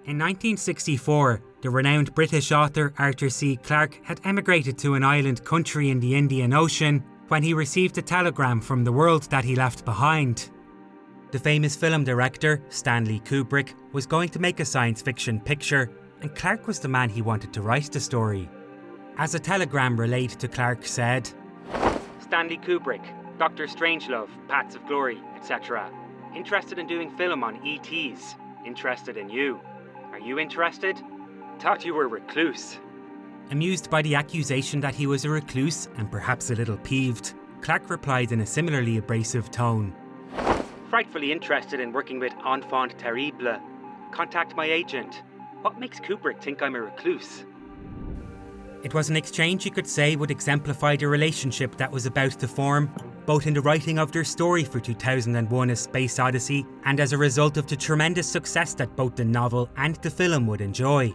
In 1964, the renowned British author Arthur C. Clarke had emigrated to an island country in the Indian Ocean when he received a telegram from the world that he left behind. The famous film director, Stanley Kubrick, was going to make a science fiction picture, and Clarke was the man he wanted to write the story. As a telegram relayed to Clarke said, "Stanley Kubrick, Dr. Strangelove, Paths of Glory, etc. Interested in doing film on ETs. Interested in you. Are you interested? Thought you were a recluse." Amused by the accusation that he was a recluse and perhaps a little peeved, Clarke replied in a similarly abrasive tone, "Frightfully interested in working with enfant terrible. Contact my agent. What makes Kubrick think I'm a recluse?" It was an exchange you could say would exemplify the relationship that was about to form, both in the writing of their story for 2001: A Space Odyssey and as a result of the tremendous success that both the novel and the film would enjoy.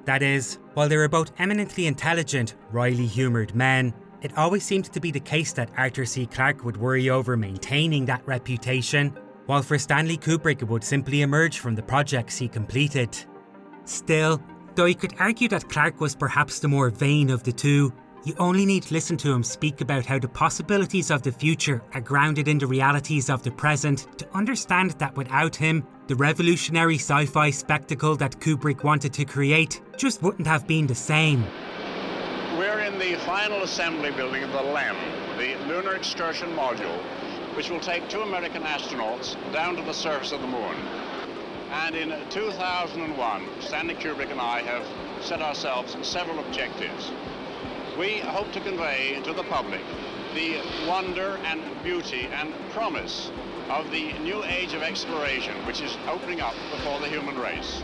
That is, while they were both eminently intelligent, wryly humoured men, it always seemed to be the case that Arthur C. Clarke would worry over maintaining that reputation, while for Stanley Kubrick it would simply emerge from the projects he completed. Still, though you could argue that Clarke was perhaps the more vain of the two, you only need to listen to him speak about how the possibilities of the future are grounded in the realities of the present to understand that without him, the revolutionary sci-fi spectacle that Kubrick wanted to create just wouldn't have been the same. We're in the final assembly building of the LEM, the Lunar Excursion Module, which will take 2 American astronauts down to the surface of the moon. And in 2001, Stanley Kubrick and I have set ourselves several objectives. We hope to convey to the public the wonder and beauty and promise of the new age of exploration which is opening up before the human race.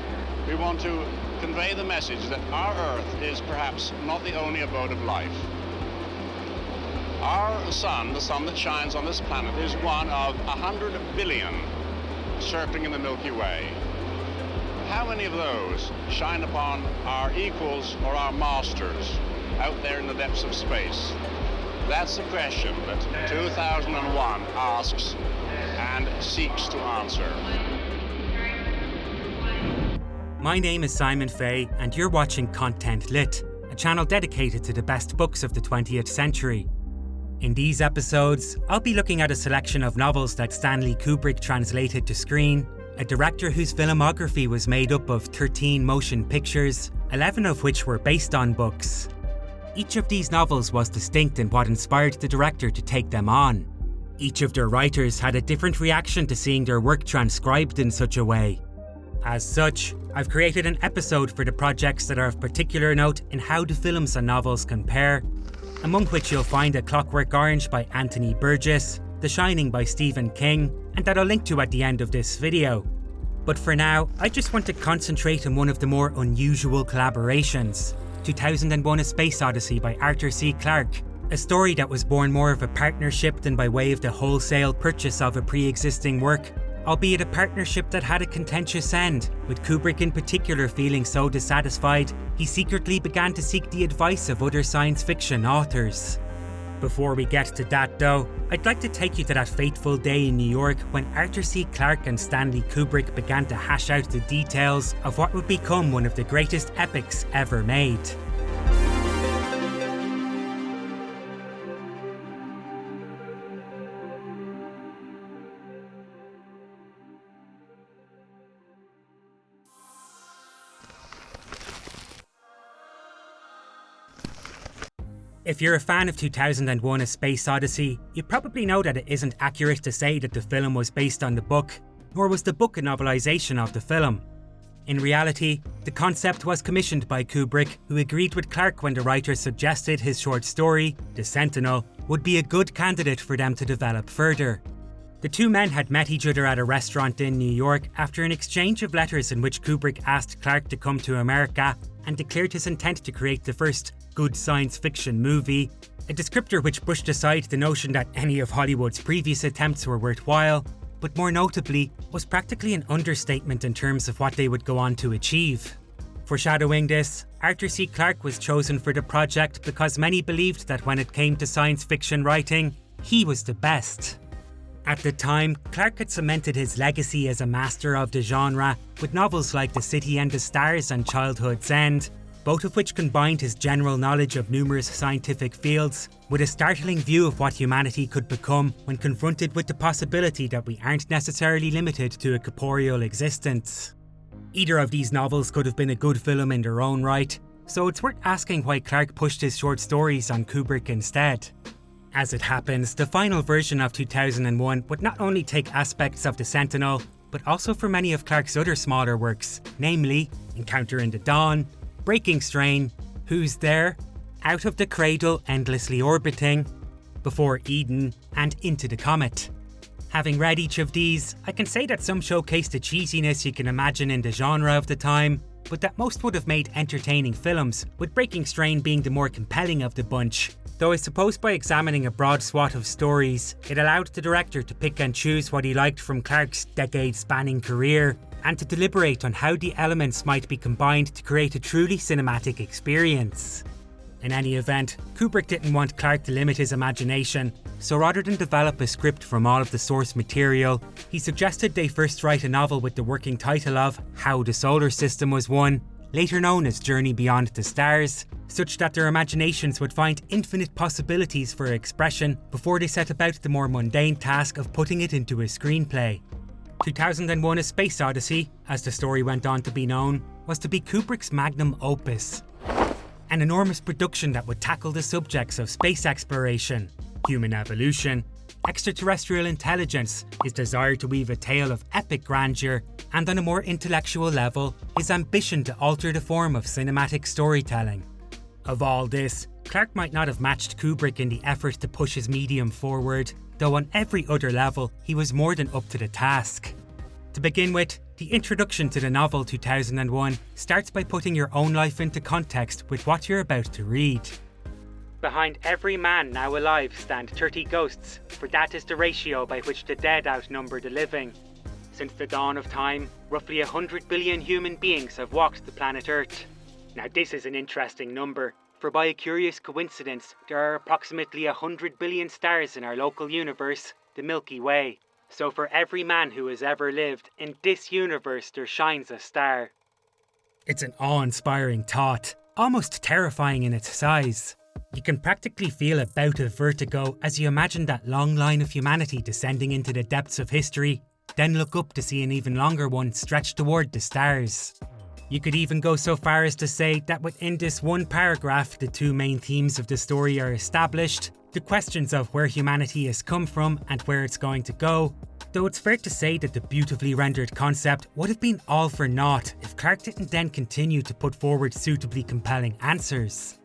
We want to convey the message that our Earth is perhaps not the only abode of life. Our sun, the sun that shines on this planet, is one of 100 billion circling in the Milky Way. How many of those shine upon our equals or our masters out there in the depths of space? That's the question that 2001 asks and seeks to answer. My name is Simon Fay, and you're watching Content Lit, a channel dedicated to the best books of the 20th century. In these episodes, I'll be looking at a selection of novels that Stanley Kubrick translated to screen, a director whose filmography was made up of 13 motion pictures, 11 of which were based on books. Each of these novels was distinct in what inspired the director to take them on. Each of their writers had a different reaction to seeing their work transcribed in such a way. As such, I've created an episode for the projects that are of particular note in how the films and novels compare, among which you'll find A Clockwork Orange by Anthony Burgess, The Shining by Stephen King, and that I'll link to at the end of this video. But for now, I just want to concentrate on one of the more unusual collaborations, 2001: A Space Odyssey by Arthur C. Clarke, a story that was born more of a partnership than by way of the wholesale purchase of a pre-existing work, albeit a partnership that had a contentious end, with Kubrick in particular feeling so dissatisfied, he secretly began to seek the advice of other science fiction authors. Before we get to that though, I'd like to take you to that fateful day in New York when Arthur C. Clarke and Stanley Kubrick began to hash out the details of what would become one of the greatest epics ever made. If you're a fan of 2001: A Space Odyssey, you probably know that it isn't accurate to say that the film was based on the book, nor was the book a novelisation of the film. In reality, the concept was commissioned by Kubrick, who agreed with Clarke when the writer suggested his short story, The Sentinel, would be a good candidate for them to develop further. The two men had met each other at a restaurant in New York after an exchange of letters in which Kubrick asked Clarke to come to America and declared his intent to create the first good science fiction movie, a descriptor which brushed aside the notion that any of Hollywood's previous attempts were worthwhile, but more notably, was practically an understatement in terms of what they would go on to achieve. Foreshadowing this, Arthur C. Clarke was chosen for the project because many believed that when it came to science fiction writing, he was the best. At the time, Clarke had cemented his legacy as a master of the genre with novels like The City and the Stars and Childhood's End, both of which combined his general knowledge of numerous scientific fields with a startling view of what humanity could become when confronted with the possibility that we aren't necessarily limited to a corporeal existence. Either of these novels could have been a good film in their own right, so it's worth asking why Clarke pushed his short stories on Kubrick instead. As it happens, the final version of 2001 would not only take aspects of The Sentinel, but also for many of Clarke's other smaller works, namely Encounter in the Dawn, Breaking Strain, Who's There?, Out of the Cradle Endlessly Orbiting, Before Eden, and Into the Comet. Having read each of these, I can say that some showcase the cheesiness you can imagine in the genre of the time, but that most would have made entertaining films, with Breaking Strain being the more compelling of the bunch. Though I suppose by examining a broad swath of stories, it allowed the director to pick and choose what he liked from Clarke's decade-spanning career, and to deliberate on how the elements might be combined to create a truly cinematic experience. In any event, Kubrick didn't want Clarke to limit his imagination, so rather than develop a script from all of the source material, he suggested they first write a novel with the working title of How the Solar System Was Won, later known as Journey Beyond the Stars, such that their imaginations would find infinite possibilities for expression before they set about the more mundane task of putting it into a screenplay. 2001: A Space Odyssey, as the story went on to be known, was to be Kubrick's magnum opus. An enormous production that would tackle the subjects of space exploration, human evolution, extraterrestrial intelligence, his desire to weave a tale of epic grandeur, and on a more intellectual level, his ambition to alter the form of cinematic storytelling. Of all this, Clarke might not have matched Kubrick in the effort to push his medium forward, though on every other level, he was more than up to the task. To begin with, the introduction to the novel 2001 starts by putting your own life into context with what you're about to read. Behind every man now alive stand 30 ghosts, for that is the ratio by which the dead outnumber the living. Since the dawn of time, roughly 100 billion human beings have walked the planet Earth. Now this is an interesting number, for by a curious coincidence, there are approximately 100 billion stars in our local universe, the Milky Way. So for every man who has ever lived, in this universe there shines a star. It's an awe-inspiring thought, almost terrifying in its size. You can practically feel a bout of vertigo as you imagine that long line of humanity descending into the depths of history, then look up to see an even longer one stretch toward the stars. You could even go so far as to say that within this one paragraph, the two main themes of the story are established, the questions of where humanity has come from and where it's going to go, though it's fair to say that the beautifully rendered concept would have been all for naught if Clarke didn't then continue to put forward suitably compelling answers.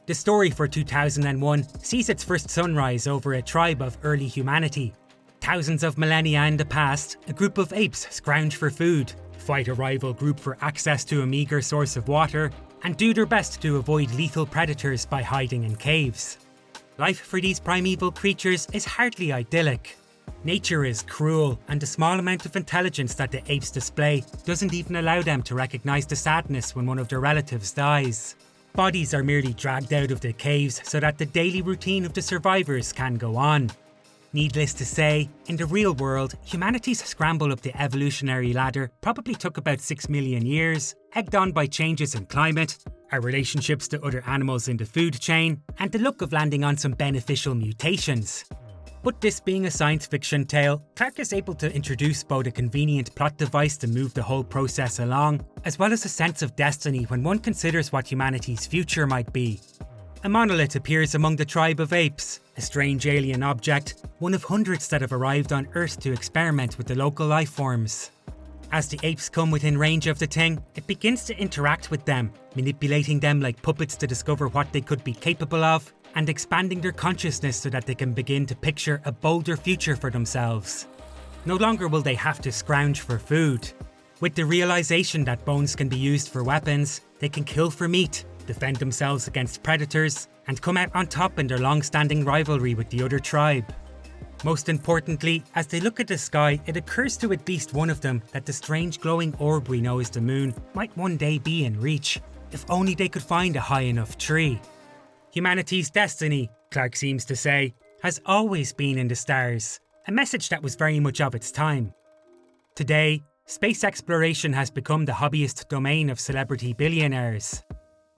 The story for 2001 sees its first sunrise over a tribe of early humanity. Thousands of millennia in the past, a group of apes scrounge for food, fight a rival group for access to a meagre source of water, and do their best to avoid lethal predators by hiding in caves. Life for these primeval creatures is hardly idyllic. Nature is cruel, and the small amount of intelligence that the apes display doesn't even allow them to recognise the sadness when one of their relatives dies. Bodies are merely dragged out of the caves so that the daily routine of the survivors can go on. Needless to say, in the real world, humanity's scramble up the evolutionary ladder probably took about 6 million years, egged on by changes in climate, our relationships to other animals in the food chain, and the luck of landing on some beneficial mutations. But this being a science fiction tale, Clarke is able to introduce both a convenient plot device to move the whole process along, as well as a sense of destiny when one considers what humanity's future might be. A monolith appears among the tribe of apes, a strange alien object, one of hundreds that have arrived on Earth to experiment with the local life forms. As the apes come within range of the thing, it begins to interact with them, manipulating them like puppets to discover what they could be capable of, and expanding their consciousness so that they can begin to picture a bolder future for themselves. No longer will they have to scrounge for food. With the realisation that bones can be used for weapons, they can kill for meat, defend themselves against predators, and come out on top in their long-standing rivalry with the other tribe. Most importantly, as they look at the sky, it occurs to at least one of them that the strange glowing orb we know as the moon might one day be in reach, if only they could find a high enough tree. Humanity's destiny, Clarke seems to say, has always been in the stars, a message that was very much of its time. Today, space exploration has become the hobbyist domain of celebrity billionaires.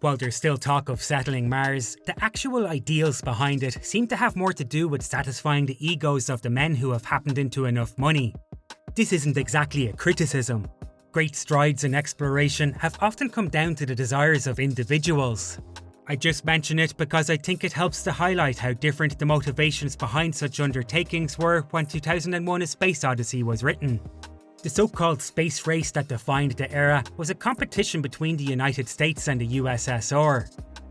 While there's still talk of settling Mars, the actual ideals behind it seem to have more to do with satisfying the egos of the men who have happened into enough money. This isn't exactly a criticism. Great strides in exploration have often come down to the desires of individuals. I just mention it because I think it helps to highlight how different the motivations behind such undertakings were when 2001: A Space Odyssey was written. The so-called space race that defined the era was a competition between the United States and the USSR.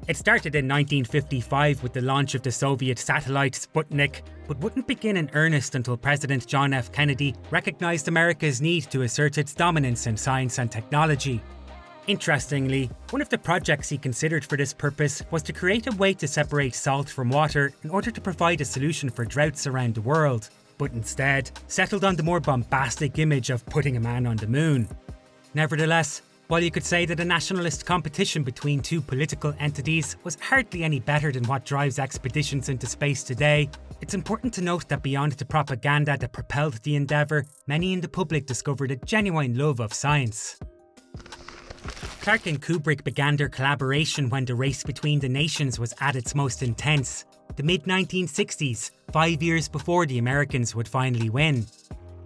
It started in 1955 with the launch of the Soviet satellite Sputnik, but wouldn't begin in earnest until President John F. Kennedy recognised America's need to assert its dominance in science and technology. Interestingly, one of the projects he considered for this purpose was to create a way to separate salt from water in order to provide a solution for droughts around the world, but instead settled on the more bombastic image of putting a man on the moon. Nevertheless, while you could say that a nationalist competition between two political entities was hardly any better than what drives expeditions into space today, it's important to note that beyond the propaganda that propelled the endeavour, many in the public discovered a genuine love of science. Clarke and Kubrick began their collaboration when the race between the nations was at its most intense, the mid-1960s, 5 years before the Americans would finally win.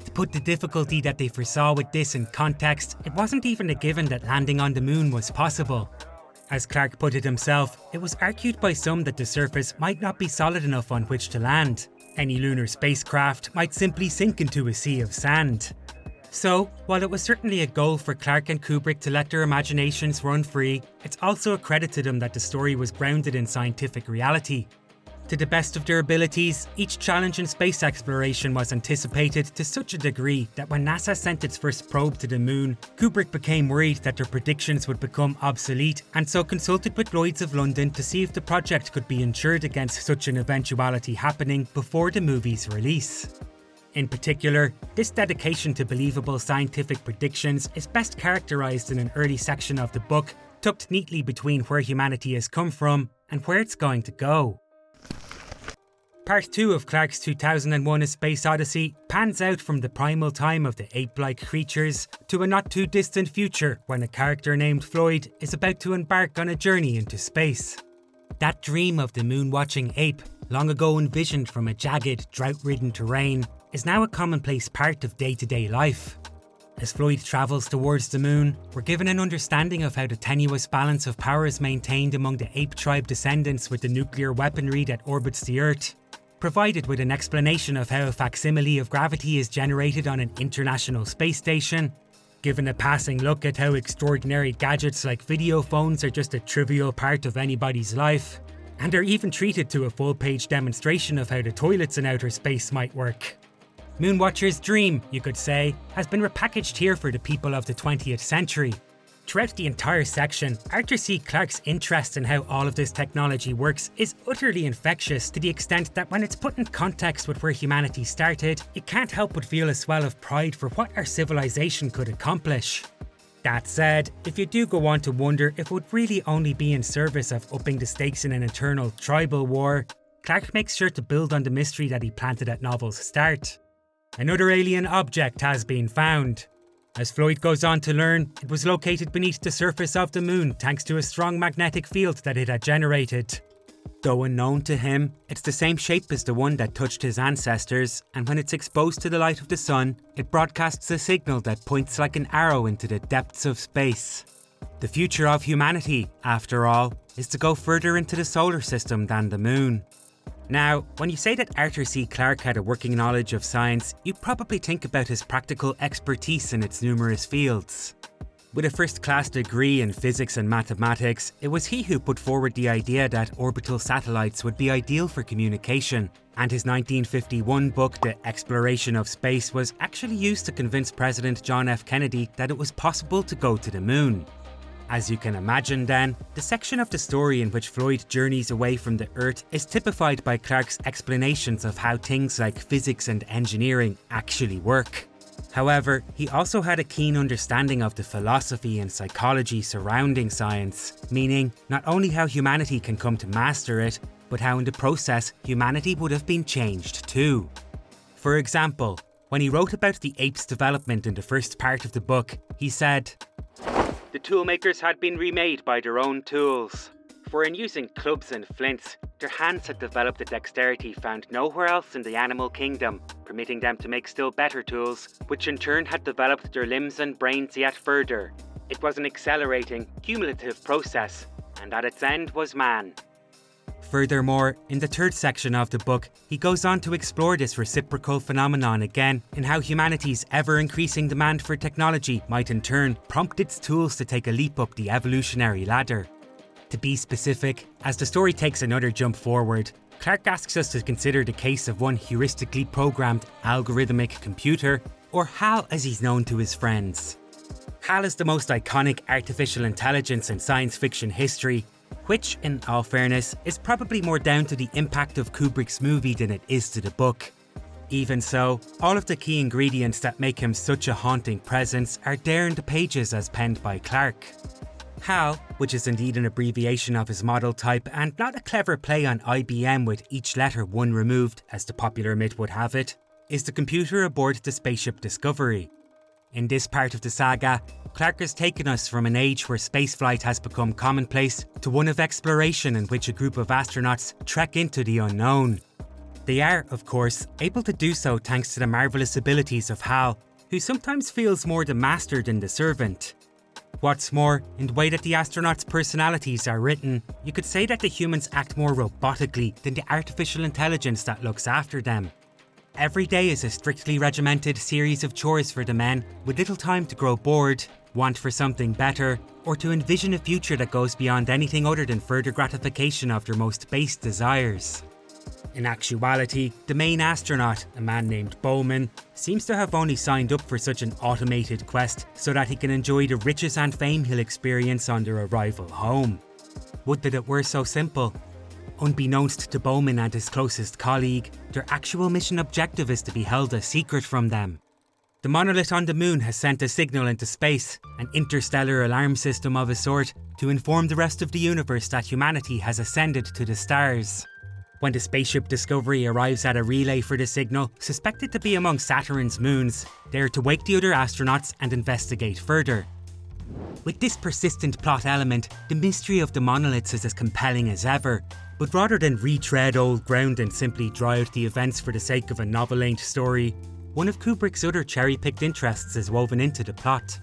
To put the difficulty that they foresaw with this in context, it wasn't even a given that landing on the moon was possible. As Clarke put it himself, it was argued by some that the surface might not be solid enough on which to land. Any lunar spacecraft might simply sink into a sea of sand. So, while it was certainly a goal for Clarke and Kubrick to let their imaginations run free, it's also a credit to them that the story was grounded in scientific reality. To the best of their abilities, each challenge in space exploration was anticipated to such a degree that when NASA sent its first probe to the moon, Kubrick became worried that their predictions would become obsolete and so consulted with Lloyd's of London to see if the project could be insured against such an eventuality happening before the movie's release. In particular, this dedication to believable scientific predictions is best characterised in an early section of the book, tucked neatly between where humanity has come from and where it's going to go. Part 2 of Clarke's 2001: A Space Odyssey pans out from the primal time of the ape-like creatures to a not-too-distant future when a character named Floyd is about to embark on a journey into space. That dream of the moon-watching ape, long ago envisioned from a jagged, drought-ridden terrain, is now a commonplace part of day-to-day life. As Floyd travels towards the moon, we're given an understanding of how the tenuous balance of power is maintained among the ape tribe descendants with the nuclear weaponry that orbits the Earth, provided with an explanation of how a facsimile of gravity is generated on an international space station, given a passing look at how extraordinary gadgets like video phones are just a trivial part of anybody's life, and are even treated to a full-page demonstration of how the toilets in outer space might work. Moonwatcher's dream, you could say, has been repackaged here for the people of the 20th century. Throughout the entire section, Arthur C. Clarke's interest in how all of this technology works is utterly infectious to the extent that when it's put in context with where humanity started, you can't help but feel a swell of pride for what our civilization could accomplish. That said, if you do go on to wonder if it would really only be in service of upping the stakes in an eternal tribal war, Clarke makes sure to build on the mystery that he planted at novel's start. Another alien object has been found. As Floyd goes on to learn, it was located beneath the surface of the moon thanks to a strong magnetic field that it had generated. Though unknown to him, it's the same shape as the one that touched his ancestors, and when it's exposed to the light of the sun, it broadcasts a signal that points like an arrow into the depths of space. The future of humanity, after all, is to go further into the solar system than the moon. Now, when you say that Arthur C. Clarke had a working knowledge of science, you probably think about his practical expertise in its numerous fields. With a first-class degree in physics and mathematics, it was he who put forward the idea that orbital satellites would be ideal for communication, and his 1951 book, The Exploration of Space, was actually used to convince President John F. Kennedy that it was possible to go to the moon. As you can imagine then, the section of the story in which Floyd journeys away from the Earth is typified by Clarke's explanations of how things like physics and engineering actually work. However, he also had a keen understanding of the philosophy and psychology surrounding science, meaning not only how humanity can come to master it, but how in the process humanity would have been changed too. For example, when he wrote about the ape's development in the first part of the book, he said, "The toolmakers had been remade by their own tools. For in using clubs and flints, their hands had developed a dexterity found nowhere else in the animal kingdom, permitting them to make still better tools, which in turn had developed their limbs and brains yet further. It was an accelerating, cumulative process, and at its end was man." Furthermore, in the third section of the book, he goes on to explore this reciprocal phenomenon again, in how humanity's ever-increasing demand for technology might in turn prompt its tools to take a leap up the evolutionary ladder. To be specific, as the story takes another jump forward, Clarke asks us to consider the case of one heuristically programmed algorithmic computer, or HAL as he's known to his friends. HAL is the most iconic artificial intelligence in science fiction history, which, in all fairness, is probably more down to the impact of Kubrick's movie than it is to the book. Even so, all of the key ingredients that make him such a haunting presence are there in the pages as penned by Clarke. HAL, which is indeed an abbreviation of his model type and not a clever play on IBM with each letter one removed, as the popular myth would have it, is the computer aboard the spaceship Discovery. In this part of the saga, Clarke has taken us from an age where spaceflight has become commonplace to one of exploration in which a group of astronauts trek into the unknown. They are, of course, able to do so thanks to the marvellous abilities of HAL, who sometimes feels more the master than the servant. What's more, in the way that the astronauts' personalities are written, you could say that the humans act more robotically than the artificial intelligence that looks after them. Every day is a strictly regimented series of chores for the men, with little time to grow bored, want for something better, or to envision a future that goes beyond anything other than further gratification of their most base desires. In actuality, the main astronaut, a man named Bowman, seems to have only signed up for such an automated quest so that he can enjoy the riches and fame he'll experience on their arrival home. Would that it were so simple. Unbeknownst to Bowman and his closest colleague, their actual mission objective is to be held a secret from them. The monolith on the moon has sent a signal into space, an interstellar alarm system of a sort, to inform the rest of the universe that humanity has ascended to the stars. When the spaceship Discovery arrives at a relay for the signal, suspected to be among Saturn's moons, they are to wake the other astronauts and investigate further. With this persistent plot element, the mystery of the monoliths is as compelling as ever, but rather than retread old ground and simply draw out the events for the sake of a novel-length story, one of Kubrick's other cherry-picked interests is woven into the plot.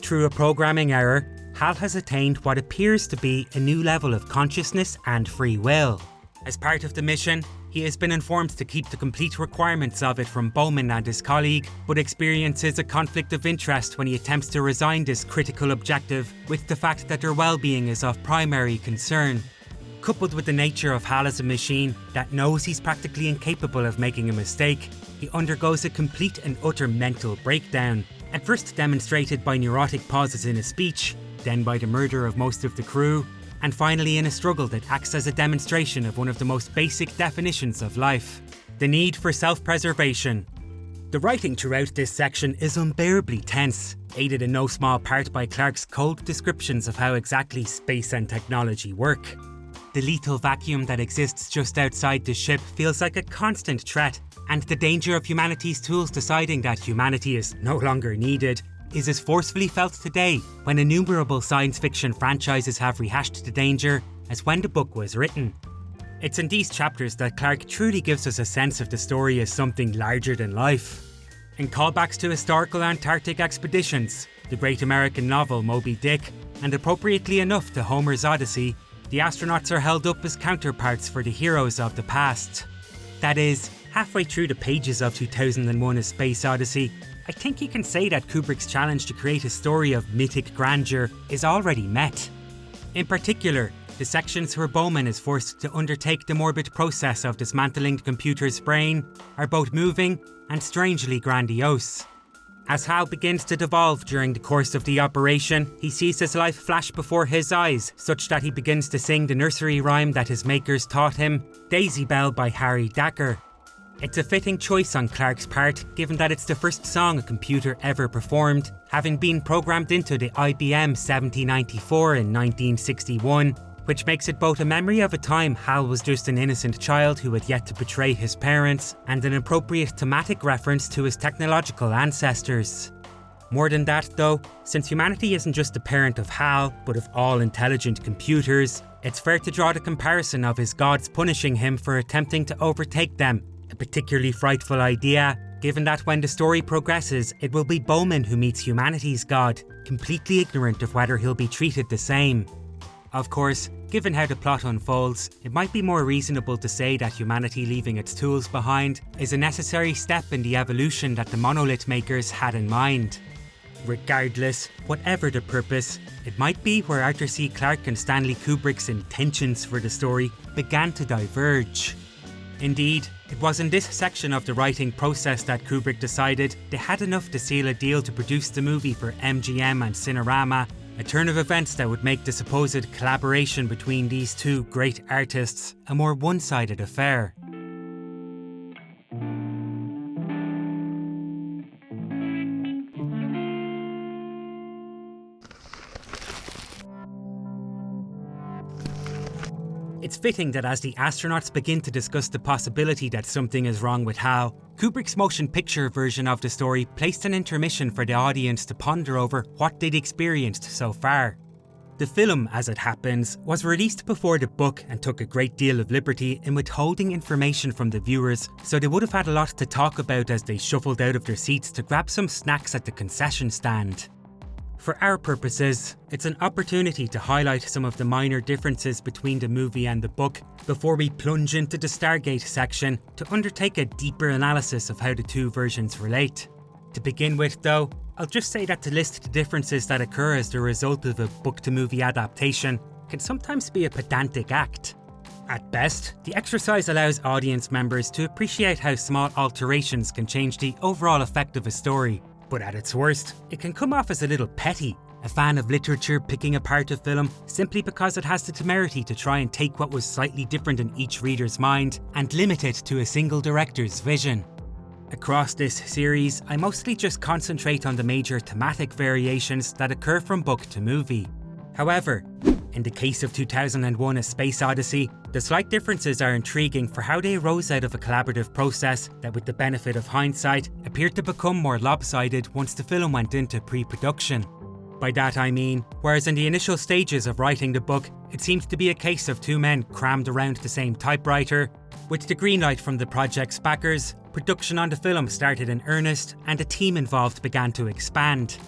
Through a programming error, HAL has attained what appears to be a new level of consciousness and free will. As part of the mission, he has been informed to keep the complete requirements of it from Bowman and his colleague, but experiences a conflict of interest when he attempts to resign this critical objective with the fact that their well-being is of primary concern. Coupled with the nature of HAL as a machine that knows he's practically incapable of making a mistake, he undergoes a complete and utter mental breakdown, and first demonstrated by neurotic pauses in his speech, then by the murder of most of the crew, and finally in a struggle that acts as a demonstration of one of the most basic definitions of life: the need for self-preservation. The writing throughout this section is unbearably tense, aided in no small part by Clarke's cold descriptions of how exactly space and technology work. The lethal vacuum that exists just outside the ship feels like a constant threat, and the danger of humanity's tools deciding that humanity is no longer needed is as forcefully felt today, when innumerable science fiction franchises have rehashed the danger, as when the book was written. It's in these chapters that Clarke truly gives us a sense of the story as something larger than life. In callbacks to historical Antarctic expeditions, the great American novel Moby Dick, and appropriately enough to Homer's Odyssey, the astronauts are held up as counterparts for the heroes of the past. That is, halfway through the pages of 2001: A Space Odyssey, I think you can say that Kubrick's challenge to create a story of mythic grandeur is already met. In particular, the sections where Bowman is forced to undertake the morbid process of dismantling the computer's brain are both moving and strangely grandiose. As HAL begins to devolve during the course of the operation, he sees his life flash before his eyes, such that he begins to sing the nursery rhyme that his makers taught him, Daisy Bell by Harry Dacker. It's a fitting choice on Clarke's part, given that it's the first song a computer ever performed, having been programmed into the IBM 7094 in 1961, which makes it both a memory of a time Hal was just an innocent child who had yet to betray his parents, and an appropriate thematic reference to his technological ancestors. More than that though, since humanity isn't just the parent of Hal, but of all intelligent computers, it's fair to draw the comparison of his gods punishing him for attempting to overtake them, a particularly frightful idea, given that when the story progresses, it will be Bowman who meets humanity's god, completely ignorant of whether he'll be treated the same. Of course, given how the plot unfolds, it might be more reasonable to say that humanity leaving its tools behind is a necessary step in the evolution that the monolith makers had in mind. Regardless, whatever the purpose, it might be where Arthur C. Clarke and Stanley Kubrick's intentions for the story began to diverge. Indeed, it was in this section of the writing process that Kubrick decided they had enough to seal a deal to produce the movie for MGM and Cinerama, a turn of events that would make the supposed collaboration between these two great artists a more one-sided affair. It's fitting that as the astronauts begin to discuss the possibility that something is wrong with Hal, Kubrick's motion picture version of the story placed an intermission for the audience to ponder over what they'd experienced so far. The film, as it happens, was released before the book and took a great deal of liberty in withholding information from the viewers, so they would have had a lot to talk about as they shuffled out of their seats to grab some snacks at the concession stand. For our purposes, it's an opportunity to highlight some of the minor differences between the movie and the book before we plunge into the Stargate section to undertake a deeper analysis of how the two versions relate. To begin with though, I'll just say that to list the differences that occur as the result of a book-to-movie adaptation can sometimes be a pedantic act. At best, the exercise allows audience members to appreciate how small alterations can change the overall effect of a story. But at its worst, it can come off as a little petty, a fan of literature picking apart a film simply because it has the temerity to try and take what was slightly different in each reader's mind and limit it to a single director's vision. Across this series, I mostly just concentrate on the major thematic variations that occur from book to movie. However, in the case of 2001: A Space Odyssey, the slight differences are intriguing for how they arose out of a collaborative process that, with the benefit of hindsight, appeared to become more lopsided once the film went into pre-production. By that I mean, whereas in the initial stages of writing the book, it seemed to be a case of two men crammed around the same typewriter, with the green light from the project's backers, production on the film started in earnest and the team involved began to expand.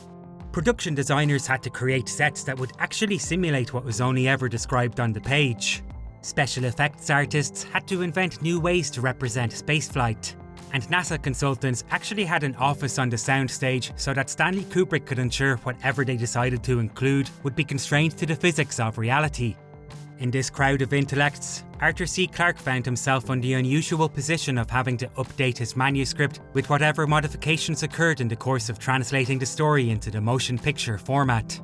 Production designers had to create sets that would actually simulate what was only ever described on the page. Special effects artists had to invent new ways to represent spaceflight. And NASA consultants actually had an office on the soundstage so that Stanley Kubrick could ensure whatever they decided to include would be constrained to the physics of reality. In this crowd of intellects, Arthur C. Clarke found himself in the unusual position of having to update his manuscript with whatever modifications occurred in the course of translating the story into the motion picture format.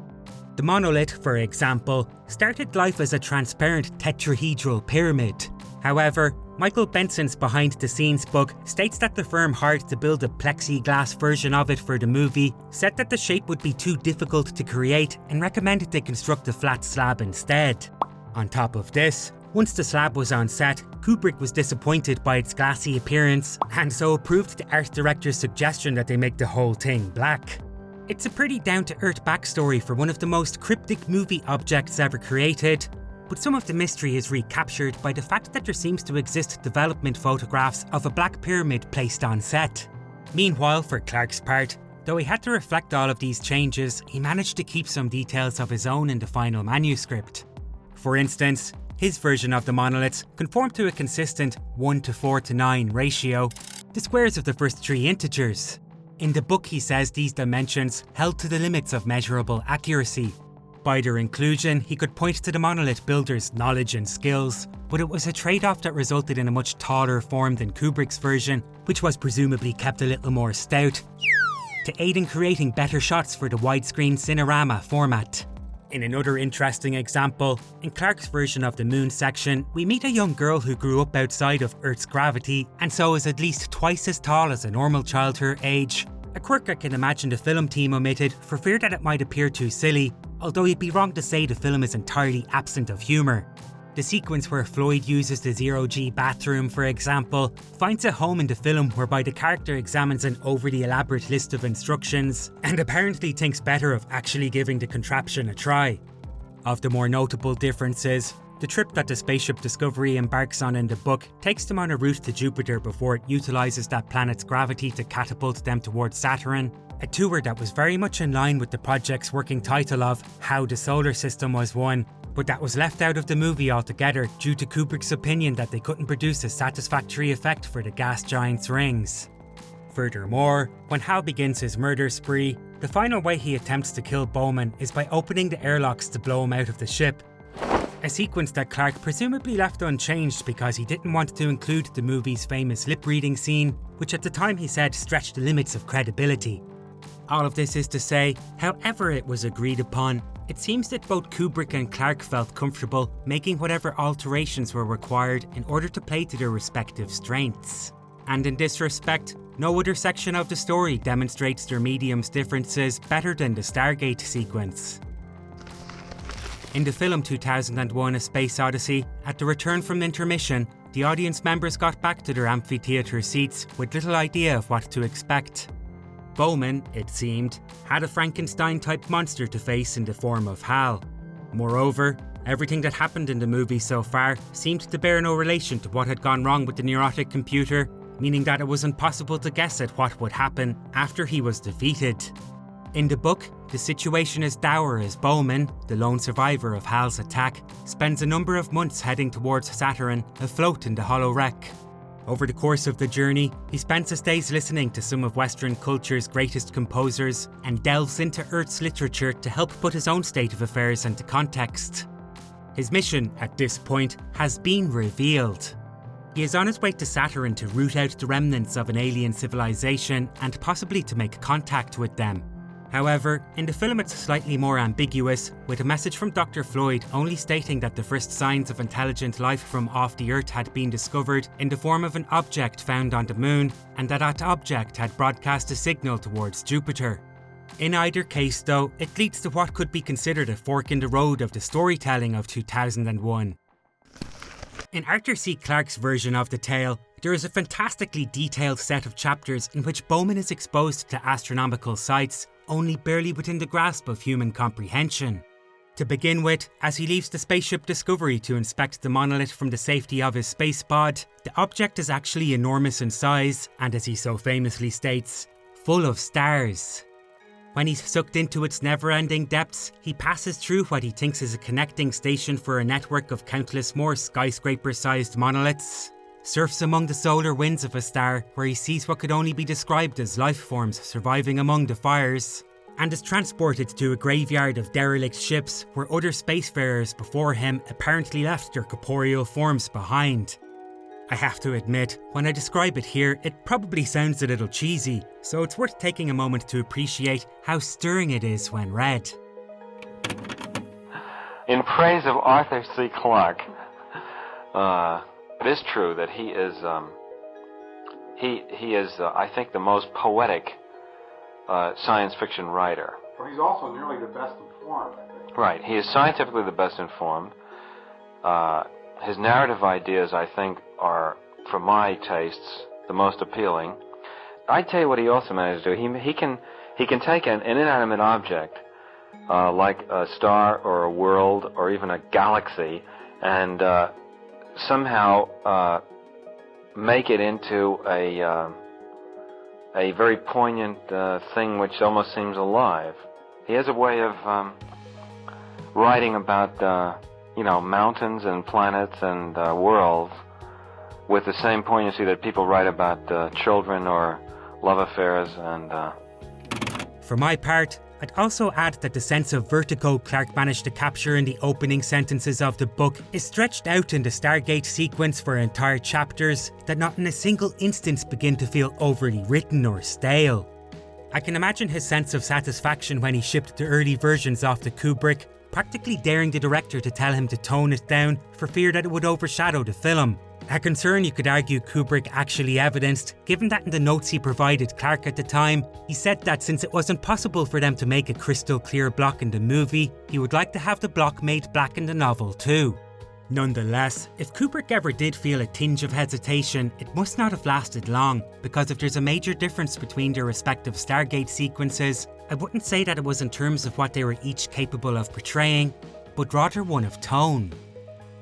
The monolith, for example, started life as a transparent tetrahedral pyramid. However, Michael Benson's behind-the-scenes book states that the firm hired to build a plexiglass version of it for the movie said that the shape would be too difficult to create and recommended they construct a flat slab instead. On top of this, once the slab was on set, Kubrick was disappointed by its glassy appearance and so approved the art director's suggestion that they make the whole thing black. It's a pretty down-to-earth backstory for one of the most cryptic movie objects ever created, but some of the mystery is recaptured by the fact that there seems to exist development photographs of a black pyramid placed on set. Meanwhile, for Clarke's part, though he had to reflect all of these changes, he managed to keep some details of his own in the final manuscript. For instance, his version of the monoliths conformed to a consistent 1:4:9 ratio, the squares of the first three integers. In the book he says these dimensions held to the limits of measurable accuracy. By their inclusion, he could point to the monolith builder's knowledge and skills, but it was a trade-off that resulted in a much taller form than Kubrick's version, which was presumably kept a little more stout, to aid in creating better shots for the widescreen Cinerama format. In another interesting example, in Clarke's version of the moon section, we meet a young girl who grew up outside of Earth's gravity and so is at least twice as tall as a normal child her age, a quirk I can imagine the film team omitted for fear that it might appear too silly, although you'd be wrong to say the film is entirely absent of humour. The sequence where Floyd uses the zero-G bathroom, for example, finds a home in the film whereby the character examines an overly elaborate list of instructions and apparently thinks better of actually giving the contraption a try. Of the more notable differences, the trip that the spaceship Discovery embarks on in the book takes them on a route to Jupiter before it utilises that planet's gravity to catapult them towards Saturn, a tour that was very much in line with the project's working title of How the Solar System Was Won, but that was left out of the movie altogether due to Kubrick's opinion that they couldn't produce a satisfactory effect for the gas giant's rings. Furthermore, when Hal begins his murder spree, the final way he attempts to kill Bowman is by opening the airlocks to blow him out of the ship. A sequence that Clarke presumably left unchanged because he didn't want to include the movie's famous lip-reading scene, which at the time he said stretched the limits of credibility. All of this is to say, however it was agreed upon, it seems that both Kubrick and Clarke felt comfortable making whatever alterations were required in order to play to their respective strengths. And in this respect, no other section of the story demonstrates their medium's differences better than the Stargate sequence. In the film 2001: A Space Odyssey, at the return from intermission, the audience members got back to their amphitheatre seats with little idea of what to expect. Bowman, it seemed, had a Frankenstein-type monster to face in the form of Hal. Moreover, everything that happened in the movie so far seemed to bear no relation to what had gone wrong with the neurotic computer, meaning that it was impossible to guess at what would happen after he was defeated. In the book, the situation is dour as Bowman, the lone survivor of Hal's attack, spends a number of months heading towards Saturn, afloat in the hollow wreck. Over the course of the journey, he spends his days listening to some of Western culture's greatest composers and delves into Earth's literature to help put his own state of affairs into context. His mission, at this point, has been revealed. He is on his way to Saturn to root out the remnants of an alien civilization and possibly to make contact with them. However, in the film it's slightly more ambiguous, with a message from Dr. Floyd only stating that the first signs of intelligent life from off the Earth had been discovered in the form of an object found on the Moon, and that object had broadcast a signal towards Jupiter. In either case though, it leads to what could be considered a fork in the road of the storytelling of 2001. In Arthur C. Clarke's version of the tale, there is a fantastically detailed set of chapters in which Bowman is exposed to astronomical sights, only barely within the grasp of human comprehension. To begin with, as he leaves the spaceship Discovery to inspect the monolith from the safety of his space pod, the object is actually enormous in size and, as he so famously states, full of stars. When he's sucked into its never-ending depths, he passes through what he thinks is a connecting station for a network of countless more skyscraper-sized monoliths, surfs among the solar winds of a star where he sees what could only be described as life forms surviving among the fires, and is transported to a graveyard of derelict ships where other spacefarers before him apparently left their corporeal forms behind. I have to admit, when I describe it here, it probably sounds a little cheesy, so it's worth taking a moment to appreciate how stirring it is when read. In praise of Arthur C. Clarke, it is true that he is, I think, the most poetic science fiction writer. Well, he's also nearly the best informed, I think. Right. He is scientifically the best informed. His narrative ideas, I think, are, for my tastes, the most appealing. I tell you what he also managed to do. He can take an inanimate object, like a star or a world or even a galaxy, and somehow make it into a very poignant thing which almost seems alive. He has a way of writing about mountains and planets and worlds with the same poignancy that people write about children or love affairs. And for my part, I'd also add that the sense of vertigo Clarke managed to capture in the opening sentences of the book is stretched out in the Stargate sequence for entire chapters that not in a single instance begin to feel overly written or stale. I can imagine his sense of satisfaction when he shipped the early versions off to Kubrick, practically daring the director to tell him to tone it down for fear that it would overshadow the film. A concern you could argue Kubrick actually evidenced, given that in the notes he provided Clarke at the time, he said that since it wasn't possible for them to make a crystal clear block in the movie, he would like to have the block made black in the novel too. Nonetheless, if Kubrick ever did feel a tinge of hesitation, it must not have lasted long, because if there's a major difference between their respective Stargate sequences, I wouldn't say that it was in terms of what they were each capable of portraying, but rather one of tone.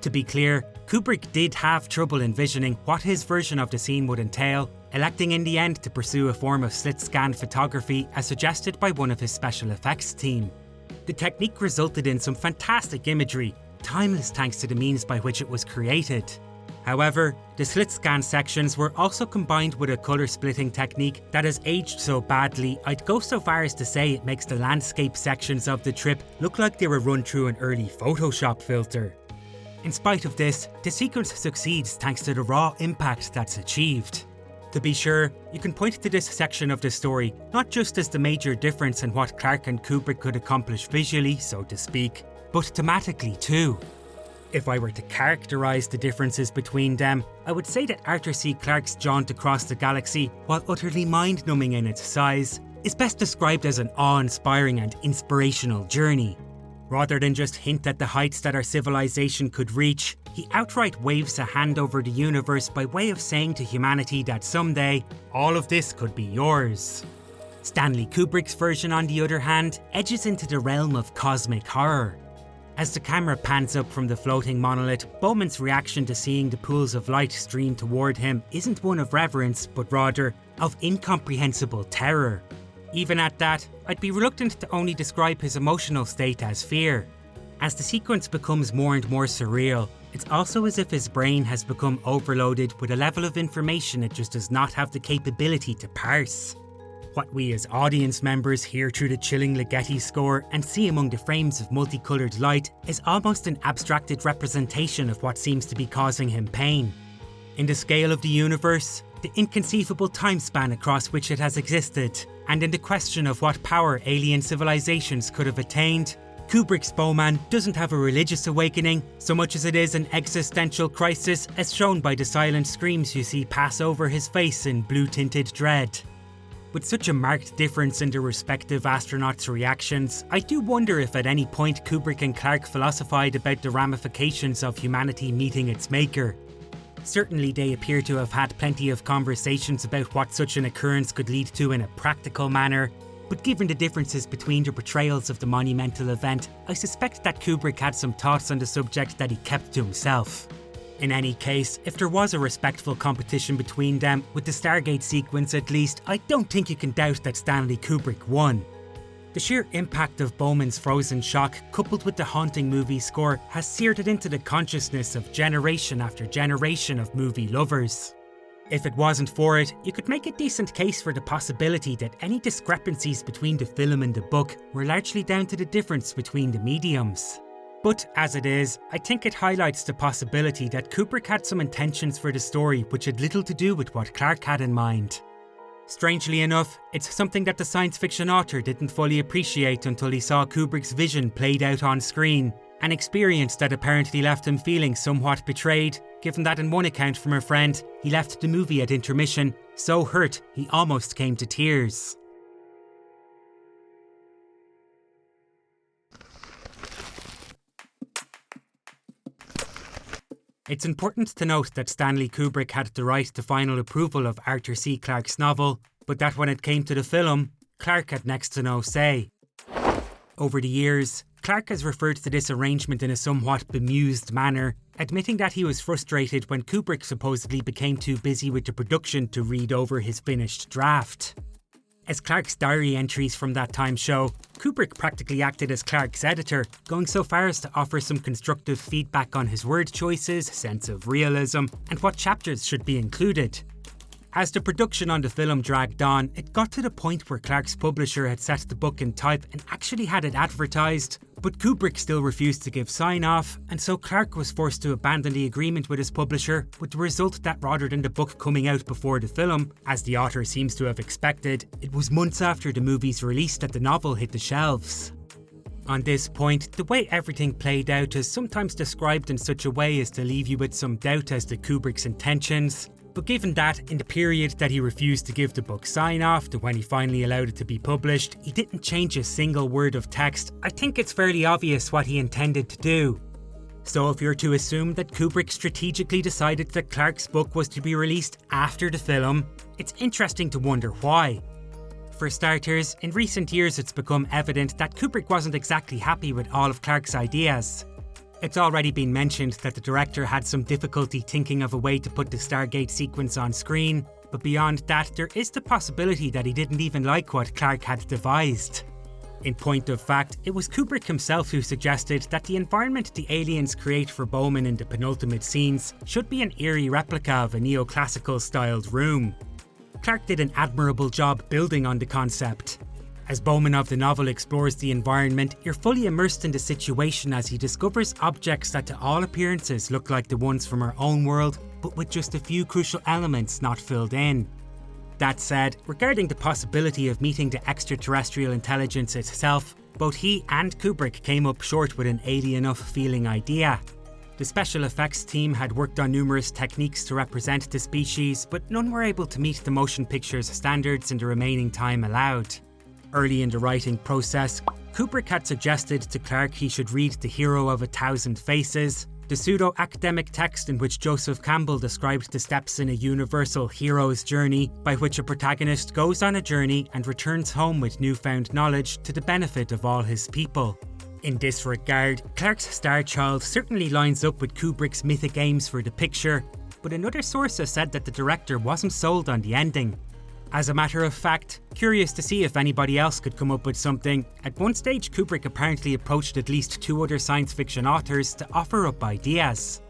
To be clear, Kubrick did have trouble envisioning what his version of the scene would entail, electing in the end to pursue a form of slit-scan photography as suggested by one of his special effects team. The technique resulted in some fantastic imagery, timeless thanks to the means by which it was created. However, the slit-scan sections were also combined with a colour splitting technique that has aged so badly I'd go so far as to say it makes the landscape sections of the trip look like they were run through an early Photoshop filter. In spite of this, the sequence succeeds thanks to the raw impact that's achieved. To be sure, you can point to this section of the story not just as the major difference in what Clarke and Kubrick could accomplish visually, so to speak, but thematically too. If I were to characterise the differences between them, I would say that Arthur C. Clarke's jaunt across the galaxy, while utterly mind-numbing in its size, is best described as an awe-inspiring and inspirational journey. Rather than just hint at the heights that our civilization could reach, he outright waves a hand over the universe by way of saying to humanity that someday, all of this could be yours. Stanley Kubrick's version, on the other hand, edges into the realm of cosmic horror. As the camera pans up from the floating monolith, Bowman's reaction to seeing the pools of light stream toward him isn't one of reverence, but rather of incomprehensible terror. Even at that, I'd be reluctant to only describe his emotional state as fear. As the sequence becomes more and more surreal, it's also as if his brain has become overloaded with a level of information it just does not have the capability to parse. What we as audience members hear through the chilling Ligeti score and see among the frames of multicoloured light is almost an abstracted representation of what seems to be causing him pain. In the scale of the universe, the inconceivable time span across which it has existed, and in the question of what power alien civilizations could have attained, Kubrick's Bowman doesn't have a religious awakening so much as it is an existential crisis, as shown by the silent screams you see pass over his face in blue-tinted dread. With such a marked difference in their respective astronauts' reactions, I do wonder if at any point Kubrick and Clarke philosophized about the ramifications of humanity meeting its maker. Certainly they appear to have had plenty of conversations about what such an occurrence could lead to in a practical manner, but given the differences between their portrayals of the monumental event, I suspect that Kubrick had some thoughts on the subject that he kept to himself. In any case, if there was a respectful competition between them, with the Stargate sequence at least, I don't think you can doubt that Stanley Kubrick won. The sheer impact of Bowman's frozen shock, coupled with the haunting movie score, has seared it into the consciousness of generation after generation of movie lovers. If it wasn't for it, you could make a decent case for the possibility that any discrepancies between the film and the book were largely down to the difference between the mediums. But as it is, I think it highlights the possibility that Kubrick had some intentions for the story which had little to do with what Clarke had in mind. Strangely enough, it's something that the science fiction author didn't fully appreciate until he saw Kubrick's vision played out on screen, an experience that apparently left him feeling somewhat betrayed, given that in one account from a friend, he left the movie at intermission, so hurt he almost came to tears. It's important to note that Stanley Kubrick had the right to final approval of Arthur C. Clarke's novel, but that when it came to the film, Clarke had next to no say. Over the years, Clarke has referred to this arrangement in a somewhat bemused manner, admitting that he was frustrated when Kubrick supposedly became too busy with the production to read over his finished draft. As Clarke's diary entries from that time show, Kubrick practically acted as Clarke's editor, going so far as to offer some constructive feedback on his word choices, sense of realism, and what chapters should be included. As the production on the film dragged on, it got to the point where Clarke's publisher had set the book in type and actually had it advertised, but Kubrick still refused to give sign-off, and so Clarke was forced to abandon the agreement with his publisher, with the result that rather than the book coming out before the film, as the author seems to have expected, it was months after the movie's release that the novel hit the shelves. On this point, the way everything played out is sometimes described in such a way as to leave you with some doubt as to Kubrick's intentions, but given that, in the period that he refused to give the book sign-off to when he finally allowed it to be published, he didn't change a single word of text, I think it's fairly obvious what he intended to do. So if you're to assume that Kubrick strategically decided that Clarke's book was to be released after the film, it's interesting to wonder why. For starters, in recent years it's become evident that Kubrick wasn't exactly happy with all of Clarke's ideas. It's already been mentioned that the director had some difficulty thinking of a way to put the Stargate sequence on screen, but beyond that there is the possibility that he didn't even like what Clarke had devised. In point of fact, it was Kubrick himself who suggested that the environment the aliens create for Bowman in the penultimate scenes should be an eerie replica of a neoclassical styled room. Clarke did an admirable job building on the concept. As Bowman of the novel explores the environment, you're fully immersed in the situation as he discovers objects that to all appearances look like the ones from our own world, but with just a few crucial elements not filled in. That said, regarding the possibility of meeting the extraterrestrial intelligence itself, both he and Kubrick came up short with an alien enough feeling idea. The special effects team had worked on numerous techniques to represent the species, but none were able to meet the motion picture's standards in the remaining time allowed. Early in the writing process, Kubrick had suggested to Clarke he should read The Hero of a Thousand Faces, the pseudo-academic text in which Joseph Campbell described the steps in a universal hero's journey by which a protagonist goes on a journey and returns home with newfound knowledge to the benefit of all his people. In this regard, Clarke's Star Child certainly lines up with Kubrick's mythic aims for the picture, but another source has said that the director wasn't sold on the ending. As a matter of fact, curious to see if anybody else could come up with something, at one stage Kubrick apparently approached at least 2 other science fiction authors to offer up ideas.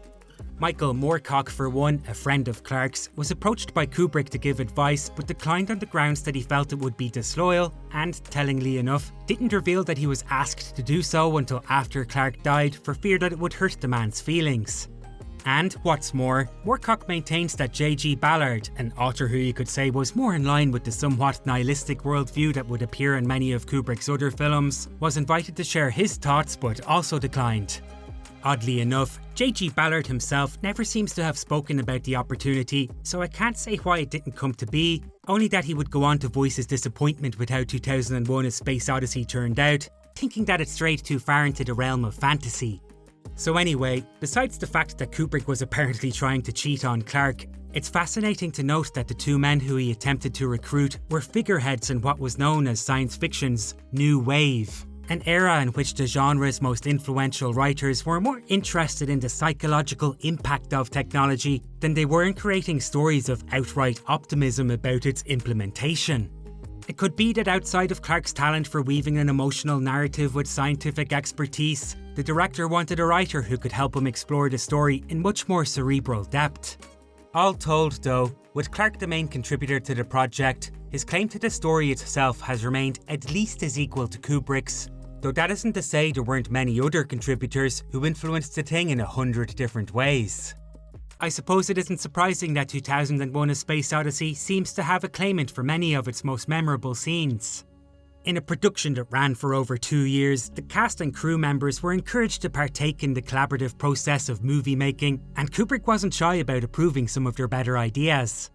Michael Moorcock, for one, a friend of Clarke's, was approached by Kubrick to give advice but declined on the grounds that he felt it would be disloyal and, tellingly enough, didn't reveal that he was asked to do so until after Clarke died for fear that it would hurt the man's feelings. And, what's more, Moorcock maintains that J.G. Ballard, an author who you could say was more in line with the somewhat nihilistic worldview that would appear in many of Kubrick's other films, was invited to share his thoughts but also declined. Oddly enough, J.G. Ballard himself never seems to have spoken about the opportunity, so I can't say why it didn't come to be, only that he would go on to voice his disappointment with how 2001 A Space Odyssey turned out, thinking that it strayed too far into the realm of fantasy. So anyway, besides the fact that Kubrick was apparently trying to cheat on Clarke, it's fascinating to note that the 2 men who he attempted to recruit were figureheads in what was known as science fiction's New Wave, an era in which the genre's most influential writers were more interested in the psychological impact of technology than they were in creating stories of outright optimism about its implementation. It could be that outside of Clarke's talent for weaving an emotional narrative with scientific expertise, the director wanted a writer who could help him explore the story in much more cerebral depth. All told though, with Clarke the main contributor to the project, his claim to the story itself has remained at least as equal to Kubrick's, though that isn't to say there weren't many other contributors who influenced the thing in 100 different ways. I suppose it isn't surprising that 2001 A Space Odyssey seems to have a claimant for many of its most memorable scenes. In a production that ran for over 2 years, the cast and crew members were encouraged to partake in the collaborative process of movie making, and Kubrick wasn't shy about approving some of their better ideas.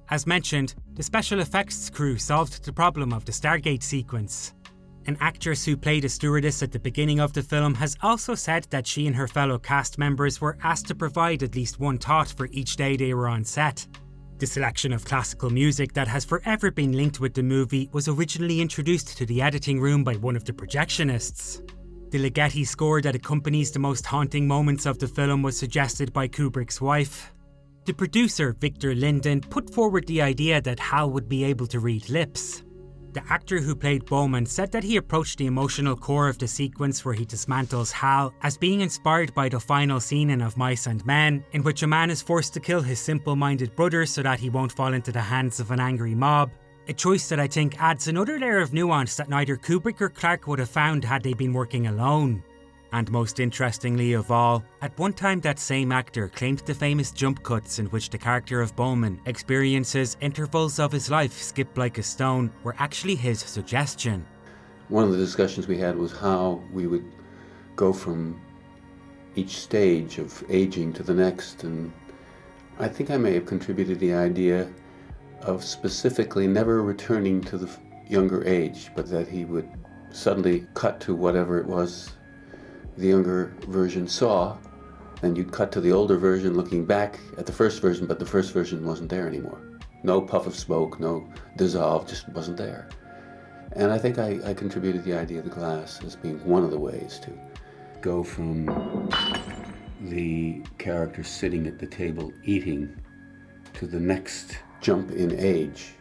As mentioned, the special effects crew solved the problem of the Stargate sequence. An actress who played a stewardess at the beginning of the film has also said that she and her fellow cast members were asked to provide at least one thought for each day they were on set. The selection of classical music that has forever been linked with the movie was originally introduced to the editing room by one of the projectionists. The Ligeti score that accompanies the most haunting moments of the film was suggested by Kubrick's wife. The producer, Victor Linden, put forward the idea that Hal would be able to read lips. The actor who played Bowman said that he approached the emotional core of the sequence where he dismantles Hal as being inspired by the final scene in Of Mice and Men, in which a man is forced to kill his simple-minded brother so that he won't fall into the hands of an angry mob, a choice that I think adds another layer of nuance that neither Kubrick or Clarke would have found had they been working alone. And most interestingly of all, at one time that same actor claimed the famous jump cuts in which the character of Bowman experiences intervals of his life skip like a stone were actually his suggestion. One of the discussions we had was how we would go from each stage of aging to the next, and I think I may have contributed the idea of specifically never returning to the younger age, but that he would suddenly cut to whatever it was the younger version saw, and you'd cut to the older version looking back at the first version, but the first version wasn't there anymore. No puff of smoke, no dissolve, just wasn't there. And I think I contributed the idea of the glass as being one of the ways to go from the character sitting at the table eating to the next jump in age.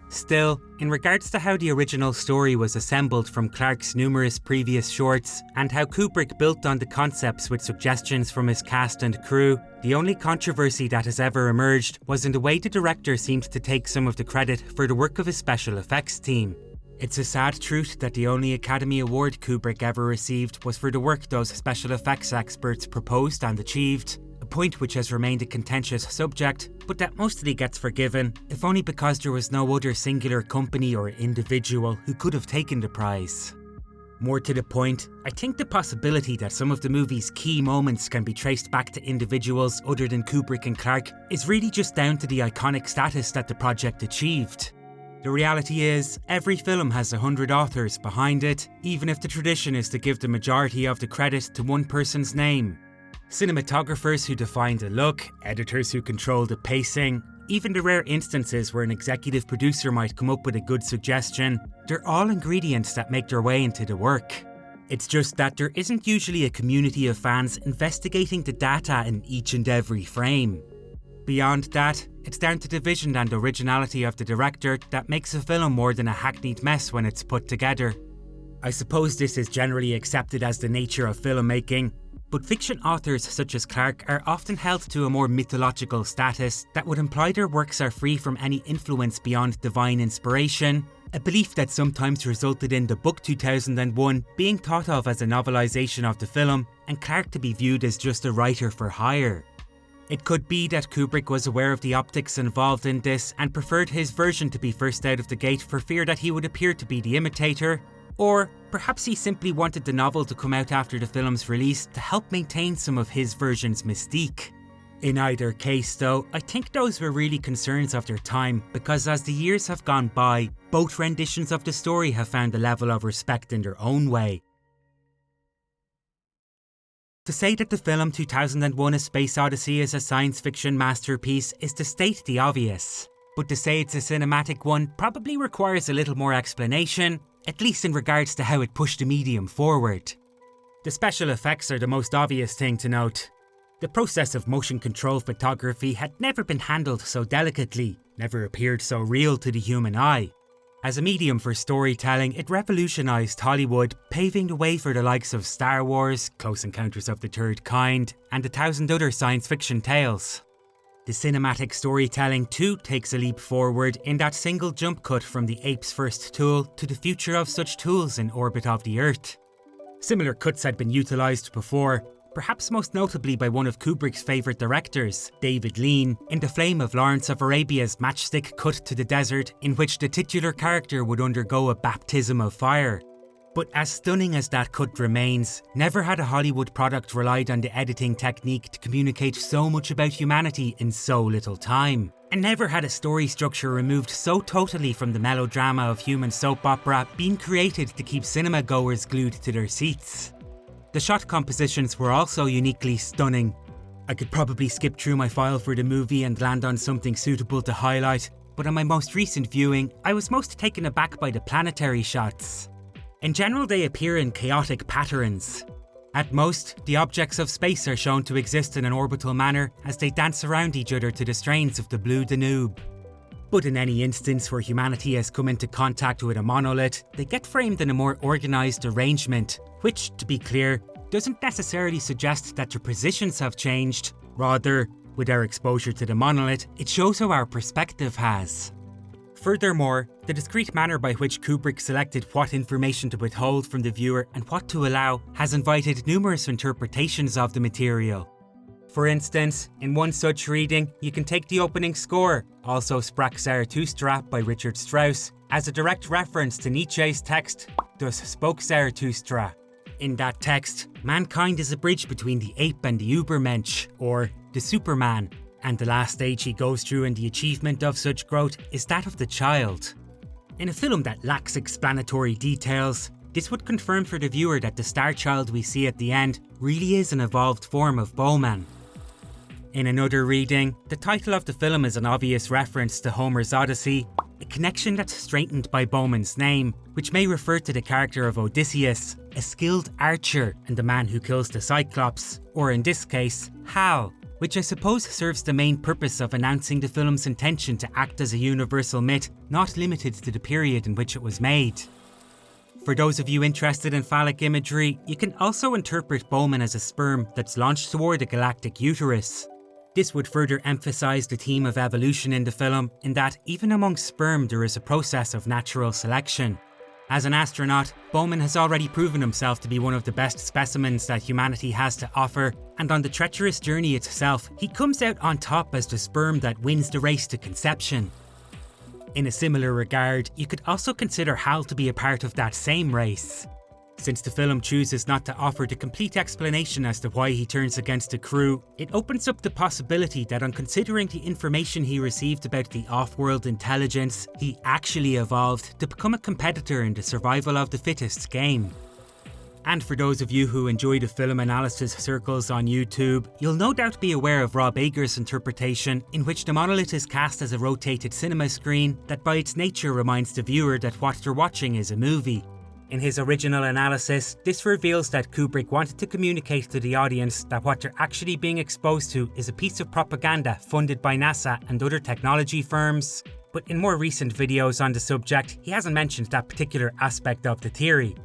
Still, in regards to how the original story was assembled from Clarke's numerous previous shorts, and how Kubrick built on the concepts with suggestions from his cast and crew, the only controversy that has ever emerged was in the way the director seemed to take some of the credit for the work of his special effects team. It's a sad truth that the only Academy Award Kubrick ever received was for the work those special effects experts proposed and achieved, a point which has remained a contentious subject, but that mostly gets forgiven, if only because there was no other singular company or individual who could have taken the prize. More to the point, I think the possibility that some of the movie's key moments can be traced back to individuals other than Kubrick and Clarke is really just down to the iconic status that the project achieved. The reality is, every film has 100 authors behind it, even if the tradition is to give the majority of the credit to one person's name. Cinematographers who define the look, editors who control the pacing, even the rare instances where an executive producer might come up with a good suggestion, they're all ingredients that make their way into the work. It's just that there isn't usually a community of fans investigating the data in each and every frame. Beyond that, it's down to the vision and originality of the director that makes a film more than a hackneyed mess when it's put together. I suppose this is generally accepted as the nature of filmmaking, but fiction authors such as Clarke are often held to a more mythological status that would imply their works are free from any influence beyond divine inspiration, a belief that sometimes resulted in the book 2001 being thought of as a novelisation of the film and Clarke to be viewed as just a writer for hire. It could be that Kubrick was aware of the optics involved in this and preferred his version to be first out of the gate for fear that he would appear to be the imitator, or perhaps he simply wanted the novel to come out after the film's release to help maintain some of his version's mystique. In either case though, I think those were really concerns of their time, because as the years have gone by, both renditions of the story have found a level of respect in their own way. To say that the film 2001: A Space Odyssey is a science fiction masterpiece is to state the obvious, but to say it's a cinematic one probably requires a little more explanation, at least in regards to how it pushed the medium forward. The special effects are the most obvious thing to note. The process of motion control photography had never been handled so delicately, never appeared so real to the human eye. As a medium for storytelling, it revolutionised Hollywood, paving the way for the likes of Star Wars, Close Encounters of the Third Kind, and 1,000 other science fiction tales. The cinematic storytelling too takes a leap forward in that single jump cut from the ape's first tool to the future of such tools in orbit of the Earth. Similar cuts had been utilised before, perhaps most notably by one of Kubrick's favourite directors, David Lean, in The Flame of Lawrence of Arabia's matchstick cut to the desert, in which the titular character would undergo a baptism of fire. But as stunning as that cut remains, never had a Hollywood product relied on the editing technique to communicate so much about humanity in so little time. And never had a story structure removed so totally from the melodrama of human soap opera been created to keep cinema goers glued to their seats. The shot compositions were also uniquely stunning. I could probably skip through my file for the movie and land on something suitable to highlight, but on my most recent viewing, I was most taken aback by the planetary shots. In general, they appear in chaotic patterns. At most, the objects of space are shown to exist in an orbital manner as they dance around each other to the strains of the Blue Danube. But in any instance where humanity has come into contact with a monolith, they get framed in a more organised arrangement, which, to be clear, doesn't necessarily suggest that their positions have changed. Rather, with our exposure to the monolith, it shows how our perspective has. Furthermore, the discreet manner by which Kubrick selected what information to withhold from the viewer and what to allow has invited numerous interpretations of the material. For instance, in one such reading, you can take the opening score, also Sprach Zarathustra by Richard Strauss, as a direct reference to Nietzsche's text, Thus spoke Zarathustra. In that text, mankind is a bridge between the ape and the Übermensch, or the Superman, and the last stage he goes through in the achievement of such growth is that of the child. In a film that lacks explanatory details, this would confirm for the viewer that the star child we see at the end really is an evolved form of Bowman. In another reading, the title of the film is an obvious reference to Homer's Odyssey, a connection that's straightened by Bowman's name, which may refer to the character of Odysseus, a skilled archer and the man who kills the Cyclops, or in this case, Hal, which I suppose serves the main purpose of announcing the film's intention to act as a universal myth, not limited to the period in which it was made. For those of you interested in phallic imagery, you can also interpret Bowman as a sperm that's launched toward a galactic uterus. This would further emphasise the theme of evolution in the film, in that even among sperm there is a process of natural selection. As an astronaut, Bowman has already proven himself to be one of the best specimens that humanity has to offer, and on the treacherous journey itself, he comes out on top as the sperm that wins the race to conception. In a similar regard, you could also consider Hal to be a part of that same race. Since the film chooses not to offer the complete explanation as to why he turns against the crew, it opens up the possibility that on considering the information he received about the off-world intelligence, he actually evolved to become a competitor in the survival of the fittest game. And for those of you who enjoy the film analysis circles on YouTube, you'll no doubt be aware of Rob Ager's interpretation, in which the monolith is cast as a rotated cinema screen that by its nature reminds the viewer that what they're watching is a movie. In his original analysis, this reveals that Kubrick wanted to communicate to the audience that what they're actually being exposed to is a piece of propaganda funded by NASA and other technology firms. But in more recent videos on the subject, he hasn't mentioned that particular aspect of the theory.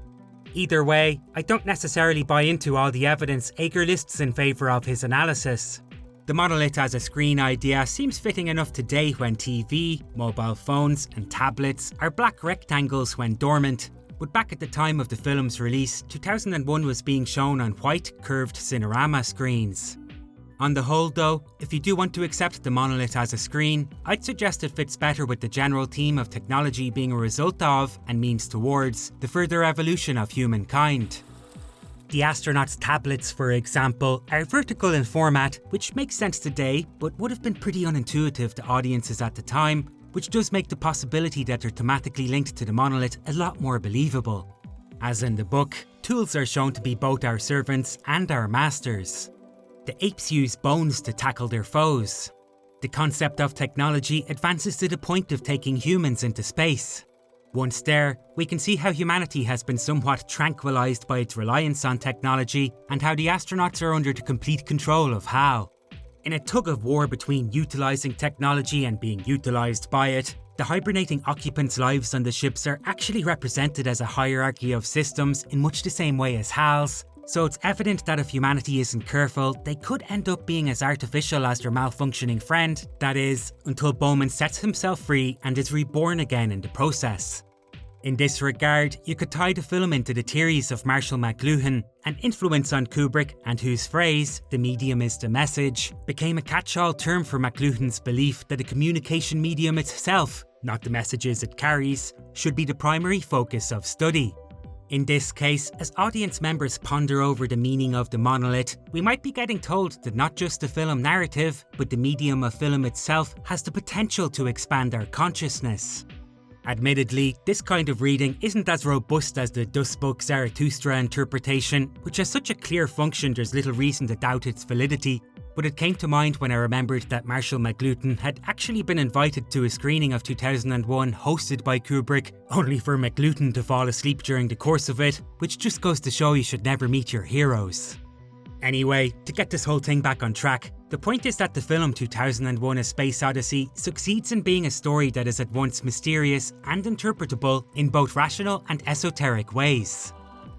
Either way, I don't necessarily buy into all the evidence Ager lists in favour of his analysis. The monolith as a screen idea seems fitting enough today when TV, mobile phones and tablets are black rectangles when dormant. But back at the time of the film's release, 2001 was being shown on white, curved Cinerama screens. On the whole though, if you do want to accept the monolith as a screen, I'd suggest it fits better with the general theme of technology being a result of, and means towards, the further evolution of humankind. The astronauts' tablets, for example, are vertical in format, which makes sense today, but would have been pretty unintuitive to audiences at the time, which does make the possibility that they're thematically linked to the monolith a lot more believable. As in the book, tools are shown to be both our servants and our masters. The apes use bones to tackle their foes. The concept of technology advances to the point of taking humans into space. Once there, we can see how humanity has been somewhat tranquilized by its reliance on technology, and how the astronauts are under the complete control of Hal. In a tug of war between utilising technology and being utilised by it, the hibernating occupants' lives on the ships are actually represented as a hierarchy of systems in much the same way as Hal's, so it's evident that if humanity isn't careful, they could end up being as artificial as their malfunctioning friend, that is, until Bowman sets himself free and is reborn again in the process. In this regard, you could tie the film into the theories of Marshall McLuhan, an influence on Kubrick and whose phrase, "the medium is the message," became a catch-all term for McLuhan's belief that a communication medium itself, not the messages it carries, should be the primary focus of study. In this case, as audience members ponder over the meaning of the monolith, we might be getting told that not just the film narrative, but the medium of film itself has the potential to expand our consciousness. Admittedly, this kind of reading isn't as robust as the "Thus spoke Zarathustra" interpretation, which has such a clear function there's little reason to doubt its validity, but it came to mind when I remembered that Marshall McLuhan had actually been invited to a screening of 2001 hosted by Kubrick, only for McLuhan to fall asleep during the course of it, which just goes to show you should never meet your heroes. Anyway, to get this whole thing back on track, the point is that the film 2001 A Space Odyssey succeeds in being a story that is at once mysterious and interpretable in both rational and esoteric ways.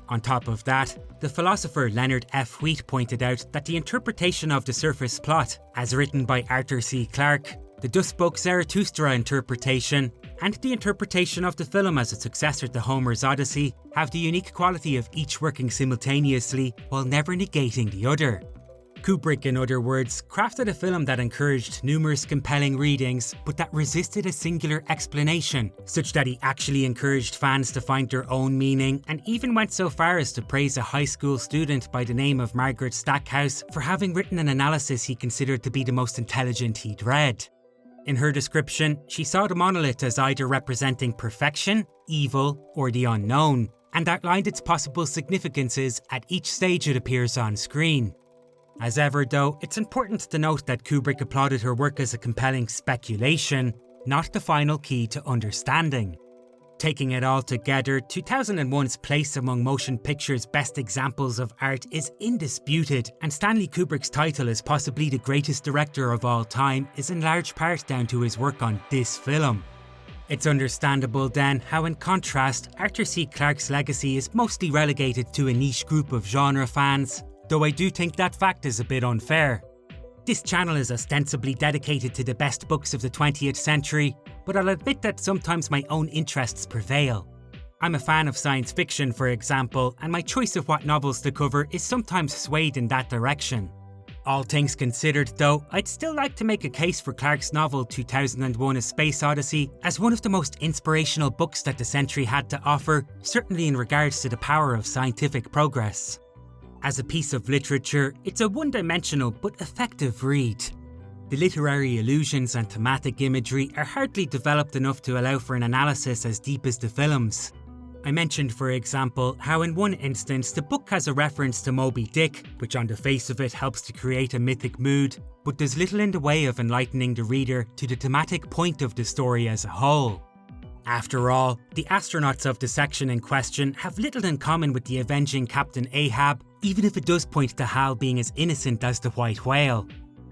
On top of that, the philosopher Leonard F. Wheat pointed out that the interpretation of the surface plot, as written by Arthur C. Clarke, the Thus spoke Zarathustra interpretation, and the interpretation of the film as a successor to Homer's Odyssey have the unique quality of each working simultaneously while never negating the other. Kubrick, in other words, crafted a film that encouraged numerous compelling readings, but that resisted a singular explanation, such that he actually encouraged fans to find their own meaning, and even went so far as to praise a high school student by the name of Margaret Stackhouse for having written an analysis he considered to be the most intelligent he'd read. In her description, she saw the monolith as either representing perfection, evil, or the unknown, and outlined its possible significances at each stage it appears on screen. As ever though, it's important to note that Kubrick applauded her work as a compelling speculation, not the final key to understanding. Taking it all together, 2001's place among motion picture's best examples of art is indisputed, and Stanley Kubrick's title as possibly the greatest director of all time is in large part down to his work on this film. It's understandable then how, in contrast, Arthur C. Clarke's legacy is mostly relegated to a niche group of genre fans, though I do think that fact is a bit unfair. This channel is ostensibly dedicated to the best books of the 20th century, but I'll admit that sometimes my own interests prevail. I'm a fan of science fiction, for example, and my choice of what novels to cover is sometimes swayed in that direction. All things considered though, I'd still like to make a case for Clarke's novel 2001: A Space Odyssey as one of the most inspirational books that the century had to offer, certainly in regards to the power of scientific progress. As a piece of literature, it's a one-dimensional but effective read. The literary allusions and thematic imagery are hardly developed enough to allow for an analysis as deep as the film's. I mentioned, for example, how in one instance the book has a reference to Moby Dick, which on the face of it helps to create a mythic mood, but does little in the way of enlightening the reader to the thematic point of the story as a whole. After all, the astronauts of the section in question have little in common with the avenging Captain Ahab, even if it does point to Hal being as innocent as the white whale.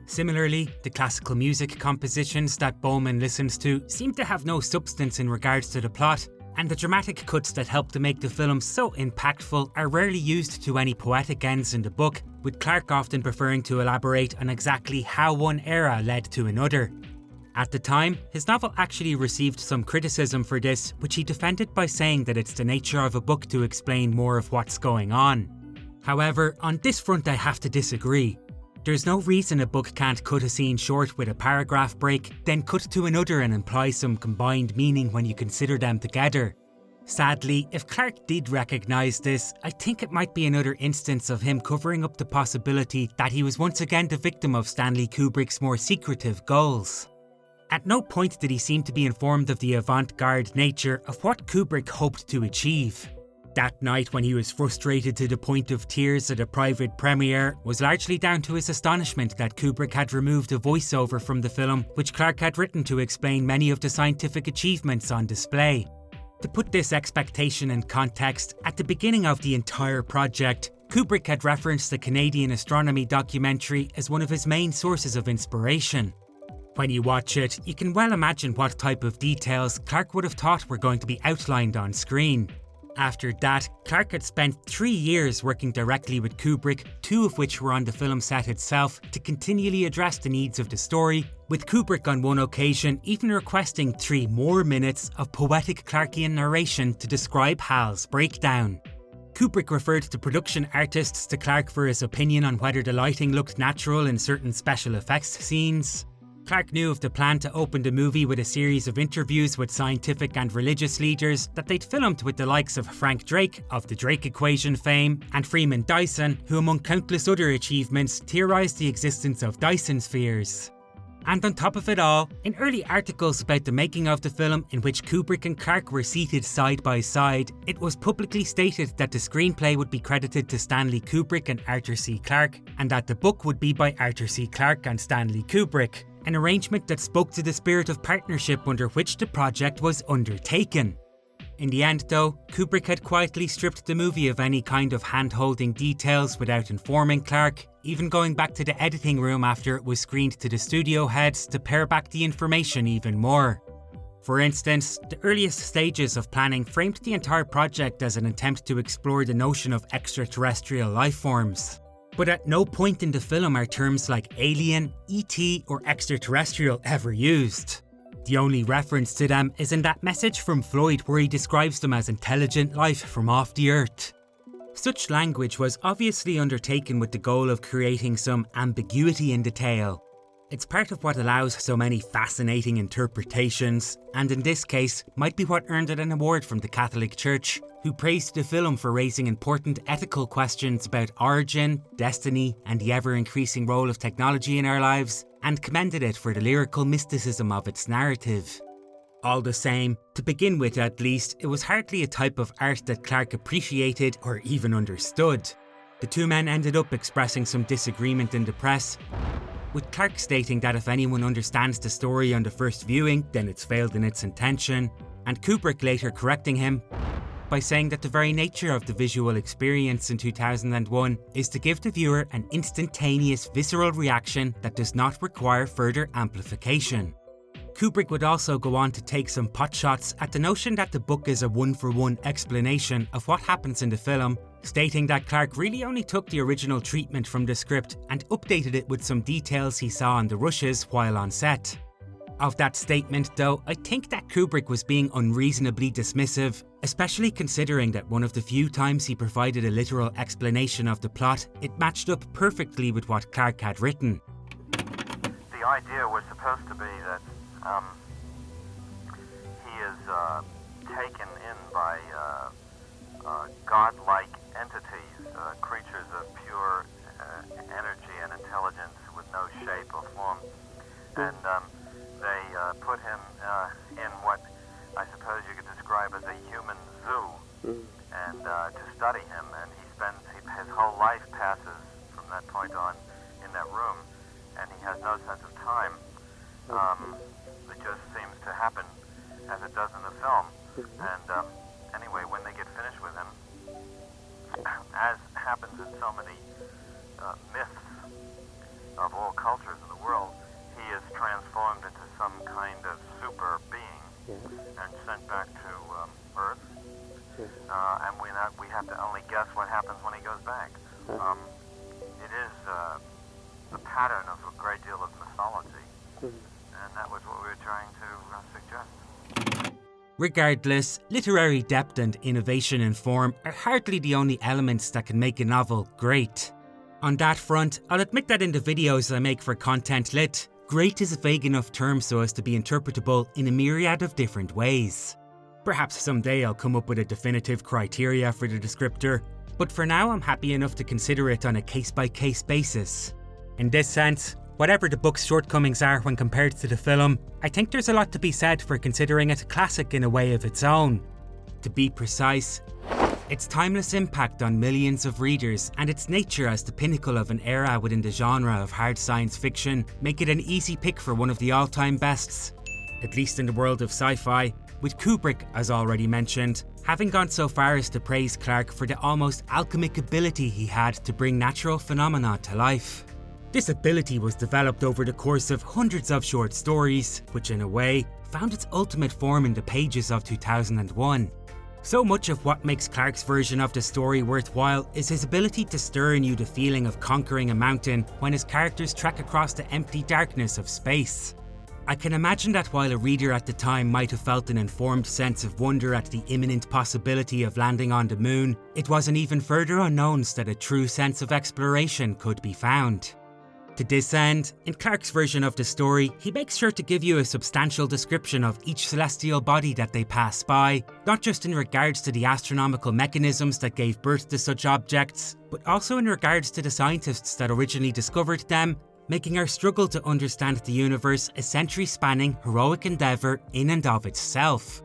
Similarly, the classical music compositions that Bowman listens to seem to have no substance in regards to the plot, and the dramatic cuts that help to make the film so impactful are rarely used to any poetic ends in the book, with Clarke often preferring to elaborate on exactly how one era led to another. At the time, his novel actually received some criticism for this, which he defended by saying that it's the nature of a book to explain more of what's going on. However, on this front I have to disagree. There's no reason a book can't cut a scene short with a paragraph break, then cut to another and imply some combined meaning when you consider them together. Sadly, if Clarke did recognise this, I think it might be another instance of him covering up the possibility that he was once again the victim of Stanley Kubrick's more secretive goals. At no point did he seem to be informed of the avant-garde nature of what Kubrick hoped to achieve. That night, when he was frustrated to the point of tears at a private premiere, was largely down to his astonishment that Kubrick had removed a voiceover from the film which Clarke had written to explain many of the scientific achievements on display. To put this expectation in context, at the beginning of the entire project, Kubrick had referenced the Canadian astronomy documentary as one of his main sources of inspiration. When you watch it, you can well imagine what type of details Clarke would have thought were going to be outlined on screen. After that, Clarke had spent 3 years working directly with Kubrick, 2 of which were on the film set itself, to continually address the needs of the story, with Kubrick on one occasion even requesting 3 more minutes of poetic Clarkean narration to describe Hal's breakdown. Kubrick referred to production artists to Clarke for his opinion on whether the lighting looked natural in certain special effects scenes. Clarke knew of the plan to open the movie with a series of interviews with scientific and religious leaders that they'd filmed with the likes of Frank Drake of the Drake Equation fame and Freeman Dyson, who among countless other achievements theorised the existence of Dyson spheres. And on top of it all, in early articles about the making of the film in which Kubrick and Clarke were seated side by side, it was publicly stated that the screenplay would be credited to Stanley Kubrick and Arthur C. Clarke, and that the book would be by Arthur C. Clarke and Stanley Kubrick, an arrangement that spoke to the spirit of partnership under which the project was undertaken. In the end though, Kubrick had quietly stripped the movie of any kind of hand-holding details without informing Clarke, even going back to the editing room after it was screened to the studio heads to pare back the information even more. For instance, the earliest stages of planning framed the entire project as an attempt to explore the notion of extraterrestrial life forms. But at no point in the film are terms like alien, ET or extraterrestrial ever used. The only reference to them is in that message from Floyd where he describes them as intelligent life from off the Earth. Such language was obviously undertaken with the goal of creating some ambiguity in the tale. It's part of what allows so many fascinating interpretations, and in this case might be what earned it an award from the Catholic Church, who praised the film for raising important ethical questions about origin, destiny, and the ever-increasing role of technology in our lives, and commended it for the lyrical mysticism of its narrative. All the same, to begin with at least, it was hardly a type of art that Clarke appreciated or even understood. The two men ended up expressing some disagreement in the press, with Clarke stating that if anyone understands the story on the first viewing, then it's failed in its intention, and Kubrick later correcting him by saying that the very nature of the visual experience in 2001 is to give the viewer an instantaneous visceral reaction that does not require further amplification. Kubrick would also go on to take some potshots at the notion that the book is a one-for-one explanation of what happens in the film, stating that Clarke really only took the original treatment from the script and updated it with some details he saw on the rushes while on set. Of that statement though, I think that Kubrick was being unreasonably dismissive, especially considering that one of the few times he provided a literal explanation of the plot, it matched up perfectly with what Clarke had written. The idea was supposed to be that he is taken in by godlike entities, creatures of pure energy and intelligence with no shape or form, and they put him in what I suppose you could describe as a human zoo, and to study him, and his whole life passes from that point on in that room, and he has no sense of time. It just seems to happen as it does in the film. And anyway, when they get finished with him, as happens in so many myths of all cultures in the world, he is transformed into some kind of super being and sent back to Earth. And we have to only guess what happens when he goes back. It is the pattern of a great deal of mythology. And that was what we were trying to suggest. Regardless, literary depth and innovation in form are hardly the only elements that can make a novel great. On that front, I'll admit that in the videos I make for Content Lit, great is a vague enough term so as to be interpretable in a myriad of different ways. Perhaps someday I'll come up with a definitive criteria for the descriptor, but for now I'm happy enough to consider it on a case-by-case basis. In this sense, whatever the book's shortcomings are when compared to the film, I think there's a lot to be said for considering it a classic in a way of its own. To be precise, its timeless impact on millions of readers and its nature as the pinnacle of an era within the genre of hard science fiction make it an easy pick for one of the all-time bests, at least in the world of sci-fi, with Kubrick, as already mentioned, having gone so far as to praise Clarke for the almost alchemic ability he had to bring natural phenomena to life. This ability was developed over the course of hundreds of short stories, which in a way, found its ultimate form in the pages of 2001. So much of what makes Clarke's version of the story worthwhile is his ability to stir in you the feeling of conquering a mountain when his characters trek across the empty darkness of space. I can imagine that while a reader at the time might have felt an informed sense of wonder at the imminent possibility of landing on the moon, it was an even further unknowns that a true sense of exploration could be found. To this end, in Clarke's version of the story, he makes sure to give you a substantial description of each celestial body that they pass by, not just in regards to the astronomical mechanisms that gave birth to such objects, but also in regards to the scientists that originally discovered them, making our struggle to understand the universe a century-spanning heroic endeavour in and of itself.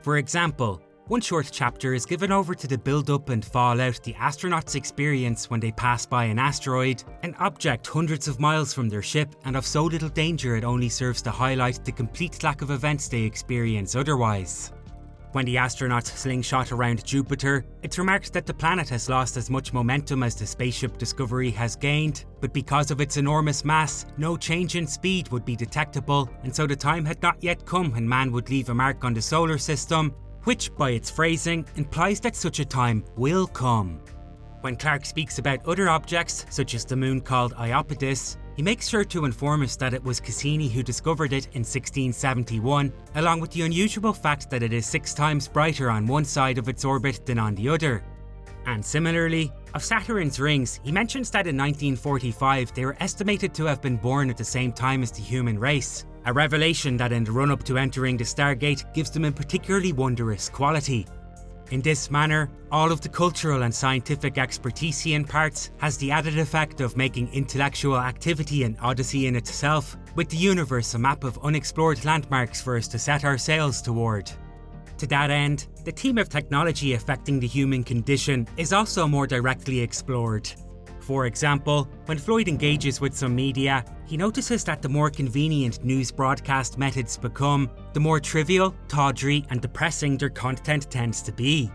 For example, one short chapter is given over to the build-up and fallout the astronauts experience when they pass by an asteroid, an object hundreds of miles from their ship and of so little danger it only serves to highlight the complete lack of events they experience otherwise. When the astronauts slingshot around Jupiter, it's remarked that the planet has lost as much momentum as the spaceship Discovery has gained, but because of its enormous mass, no change in speed would be detectable, and so the time had not yet come when man would leave a mark on the solar system, which, by its phrasing, implies that such a time will come. When Clarke speaks about other objects, such as the moon called Iapetus, he makes sure to inform us that it was Cassini who discovered it in 1671, along with the unusual fact that it is 6 times brighter on one side of its orbit than on the other. And similarly, of Saturn's rings, he mentions that in 1945 they were estimated to have been born at the same time as the human race, a revelation that in the run-up to entering the Stargate gives them a particularly wondrous quality. In this manner, all of the cultural and scientific expertisian parts has the added effect of making intellectual activity an odyssey in itself, with the universe a map of unexplored landmarks for us to set our sails toward. To that end, the theme of technology affecting the human condition is also more directly explored. For example, when Floyd engages with some media, he notices that the more convenient news broadcast methods become, the more trivial, tawdry and depressing their content tends to be.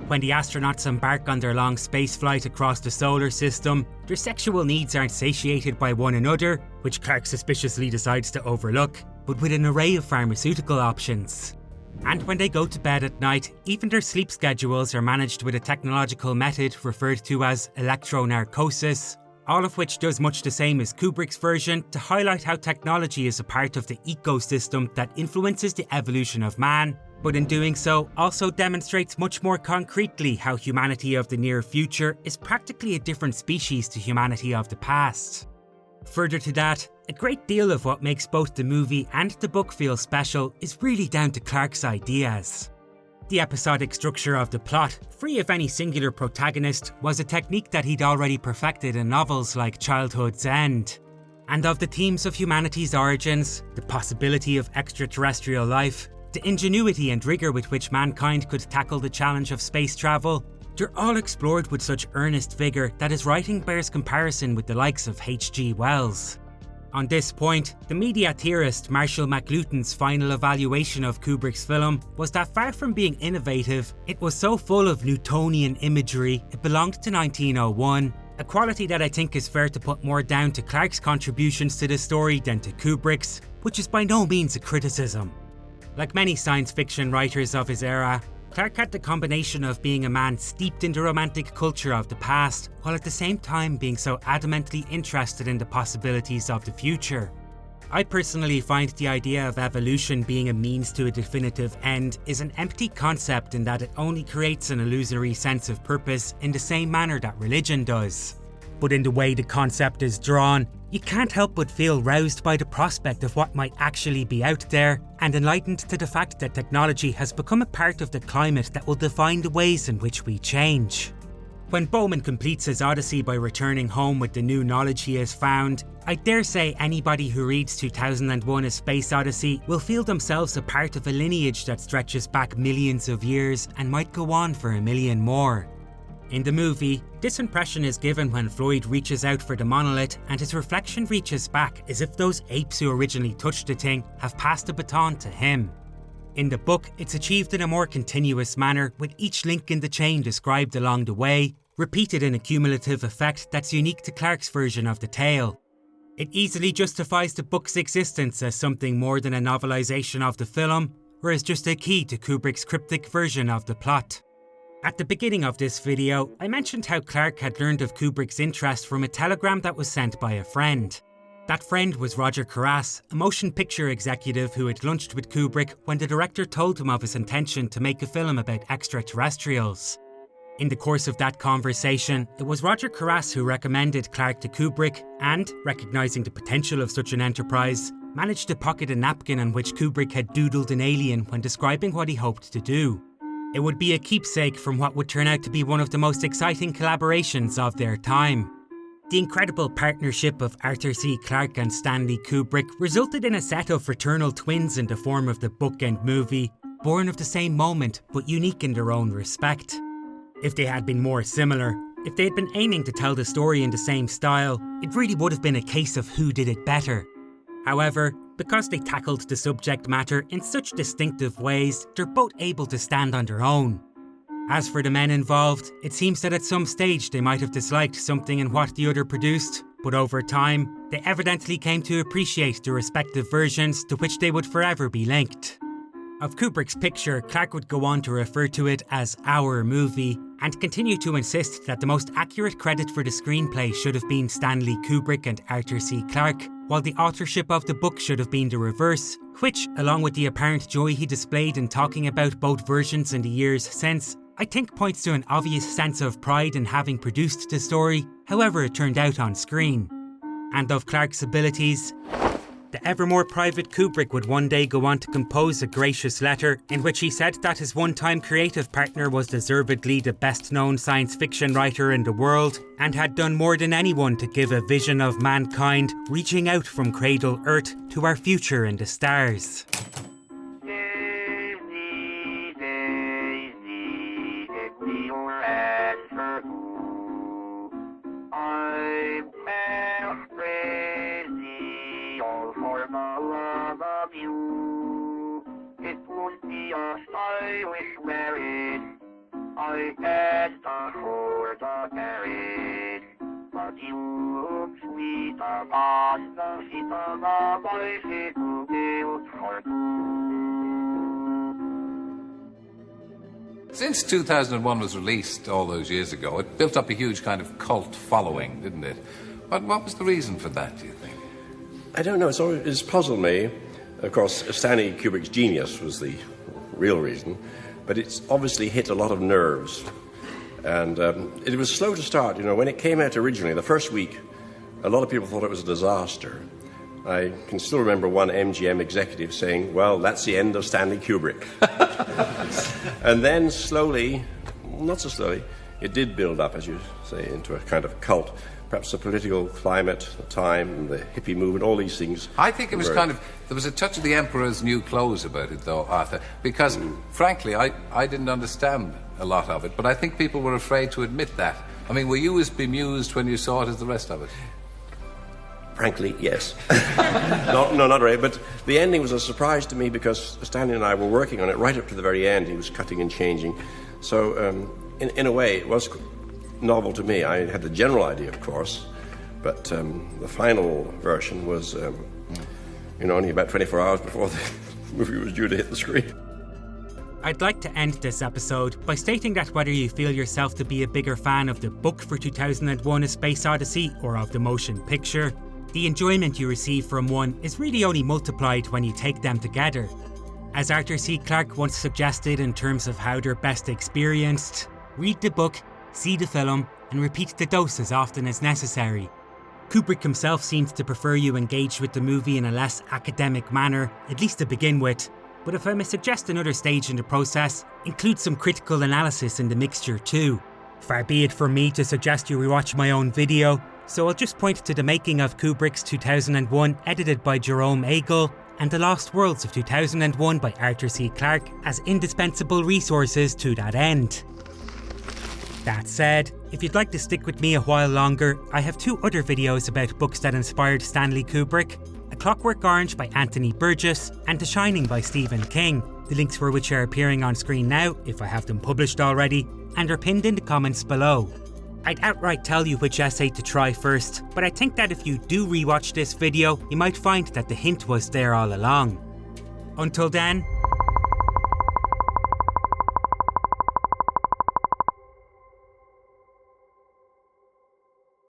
When the astronauts embark on their long space flight across the solar system, their sexual needs aren't satiated by one another, which Clarke suspiciously decides to overlook, but with an array of pharmaceutical options. And when they go to bed at night, even their sleep schedules are managed with a technological method referred to as electronarcosis, all of which does much the same as Kubrick's version to highlight how technology is a part of the ecosystem that influences the evolution of man, but in doing so also demonstrates much more concretely how humanity of the near future is practically a different species to humanity of the past. Further to that, a great deal of what makes both the movie and the book feel special is really down to Clarke's ideas. The episodic structure of the plot, free of any singular protagonist, was a technique that he'd already perfected in novels like Childhood's End. And of the themes of humanity's origins, the possibility of extraterrestrial life, the ingenuity and rigour with which mankind could tackle the challenge of space travel, they're all explored with such earnest vigour that his writing bears comparison with the likes of H.G. Wells. On this point, the media theorist Marshall McLuhan's final evaluation of Kubrick's film was that far from being innovative, it was so full of Newtonian imagery it belonged to 1901, a quality that I think is fair to put more down to Clarke's contributions to the story than to Kubrick's, which is by no means a criticism. Like many science fiction writers of his era, Clarke had the combination of being a man steeped in the romantic culture of the past, while at the same time being so adamantly interested in the possibilities of the future. I personally find the idea of evolution being a means to a definitive end is an empty concept in that it only creates an illusory sense of purpose in the same manner that religion does. But in the way the concept is drawn, you can't help but feel roused by the prospect of what might actually be out there, and enlightened to the fact that technology has become a part of the climate that will define the ways in which we change. When Bowman completes his odyssey by returning home with the new knowledge he has found, I dare say anybody who reads 2001: A Space Odyssey will feel themselves a part of a lineage that stretches back millions of years and might go on for a million more. In the movie, this impression is given when Floyd reaches out for the monolith and his reflection reaches back as if those apes who originally touched the thing have passed the baton to him. In the book, it's achieved in a more continuous manner, with each link in the chain described along the way, repeated in a cumulative effect that's unique to Clarke's version of the tale. It easily justifies the book's existence as something more than a novelisation of the film, or as just a key to Kubrick's cryptic version of the plot. At the beginning of this video, I mentioned how Clarke had learned of Kubrick's interest from a telegram that was sent by a friend. That friend was Roger Carras, a motion picture executive who had lunched with Kubrick when the director told him of his intention to make a film about extraterrestrials. In the course of that conversation, it was Roger Carras who recommended Clarke to Kubrick and, recognising the potential of such an enterprise, managed to pocket a napkin on which Kubrick had doodled an alien when describing what he hoped to do. It would be a keepsake from what would turn out to be one of the most exciting collaborations of their time. The incredible partnership of Arthur C. Clarke and Stanley Kubrick resulted in a set of fraternal twins in the form of the book and movie, born of the same moment but unique in their own respect. If they had been more similar, if they had been aiming to tell the story in the same style, it really would have been a case of who did it better. However, because they tackled the subject matter in such distinctive ways, they're both able to stand on their own. As for the men involved, it seems that at some stage they might have disliked something in what the other produced, but over time, they evidently came to appreciate the respective versions to which they would forever be linked. Of Kubrick's picture, Clarke would go on to refer to it as our movie, and continue to insist that the most accurate credit for the screenplay should have been Stanley Kubrick and Arthur C. Clarke, while the authorship of the book should have been the reverse, which, along with the apparent joy he displayed in talking about both versions in the years since, I think points to an obvious sense of pride in having produced the story, however it turned out on screen. And of Clarke's abilities, the ever more private Kubrick would one day go on to compose a gracious letter in which he said that his one-time creative partner was deservedly the best-known science fiction writer in the world and had done more than anyone to give a vision of mankind reaching out from cradle Earth to our future in the stars. Since 2001 was released all those years ago, it built up a huge kind of cult following, didn't it? What was the reason for that, do you think? I don't know. It's puzzled me. Of course, Stanley Kubrick's genius was the real reason, but it's obviously hit a lot of nerves. And it was slow to start. You know, when it came out originally, the first week, a lot of people thought it was a disaster. I can still remember one MGM executive saying, well, that's the end of Stanley Kubrick. And then slowly, not so slowly, it did build up, as you say, into a kind of cult. Perhaps the political climate, the time, the hippie movement, all these things. I think it was there was a touch of the Emperor's new clothes about it, though, Arthur, because, frankly, I didn't understand a lot of it, but I think people were afraid to admit that. I mean, were you as bemused when you saw it as the rest of it? Frankly, yes. No, not really, but the ending was a surprise to me because Stanley and I were working on it right up to the very end. He was cutting and changing. So, in a way, it was novel to me. I had the general idea, of course, but the final version was, only about 24 hours before the movie was due to hit the screen. I'd like to end this episode by stating that whether you feel yourself to be a bigger fan of the book for 2001: A Space Odyssey or of the motion picture, the enjoyment you receive from one is really only multiplied when you take them together. As Arthur C. Clarke once suggested in terms of how they're best experienced, read the book, see the film, and repeat the dose as often as necessary. Kubrick himself seems to prefer you engage with the movie in a less academic manner, at least to begin with, but if I may suggest another stage in the process, include some critical analysis in the mixture too. Far be it from me to suggest you rewatch my own video, so I'll just point to the making of Kubrick's 2001 edited by Jerome Agel and The Lost Worlds of 2001 by Arthur C. Clarke as indispensable resources to that end. That said, if you'd like to stick with me a while longer, I have two other videos about books that inspired Stanley Kubrick: A Clockwork Orange by Anthony Burgess and The Shining by Stephen King, the links for which are appearing on screen now, if I have them published already, and are pinned in the comments below. I'd outright tell you which essay to try first, but I think that if you do rewatch this video, you might find that the hint was there all along. Until then,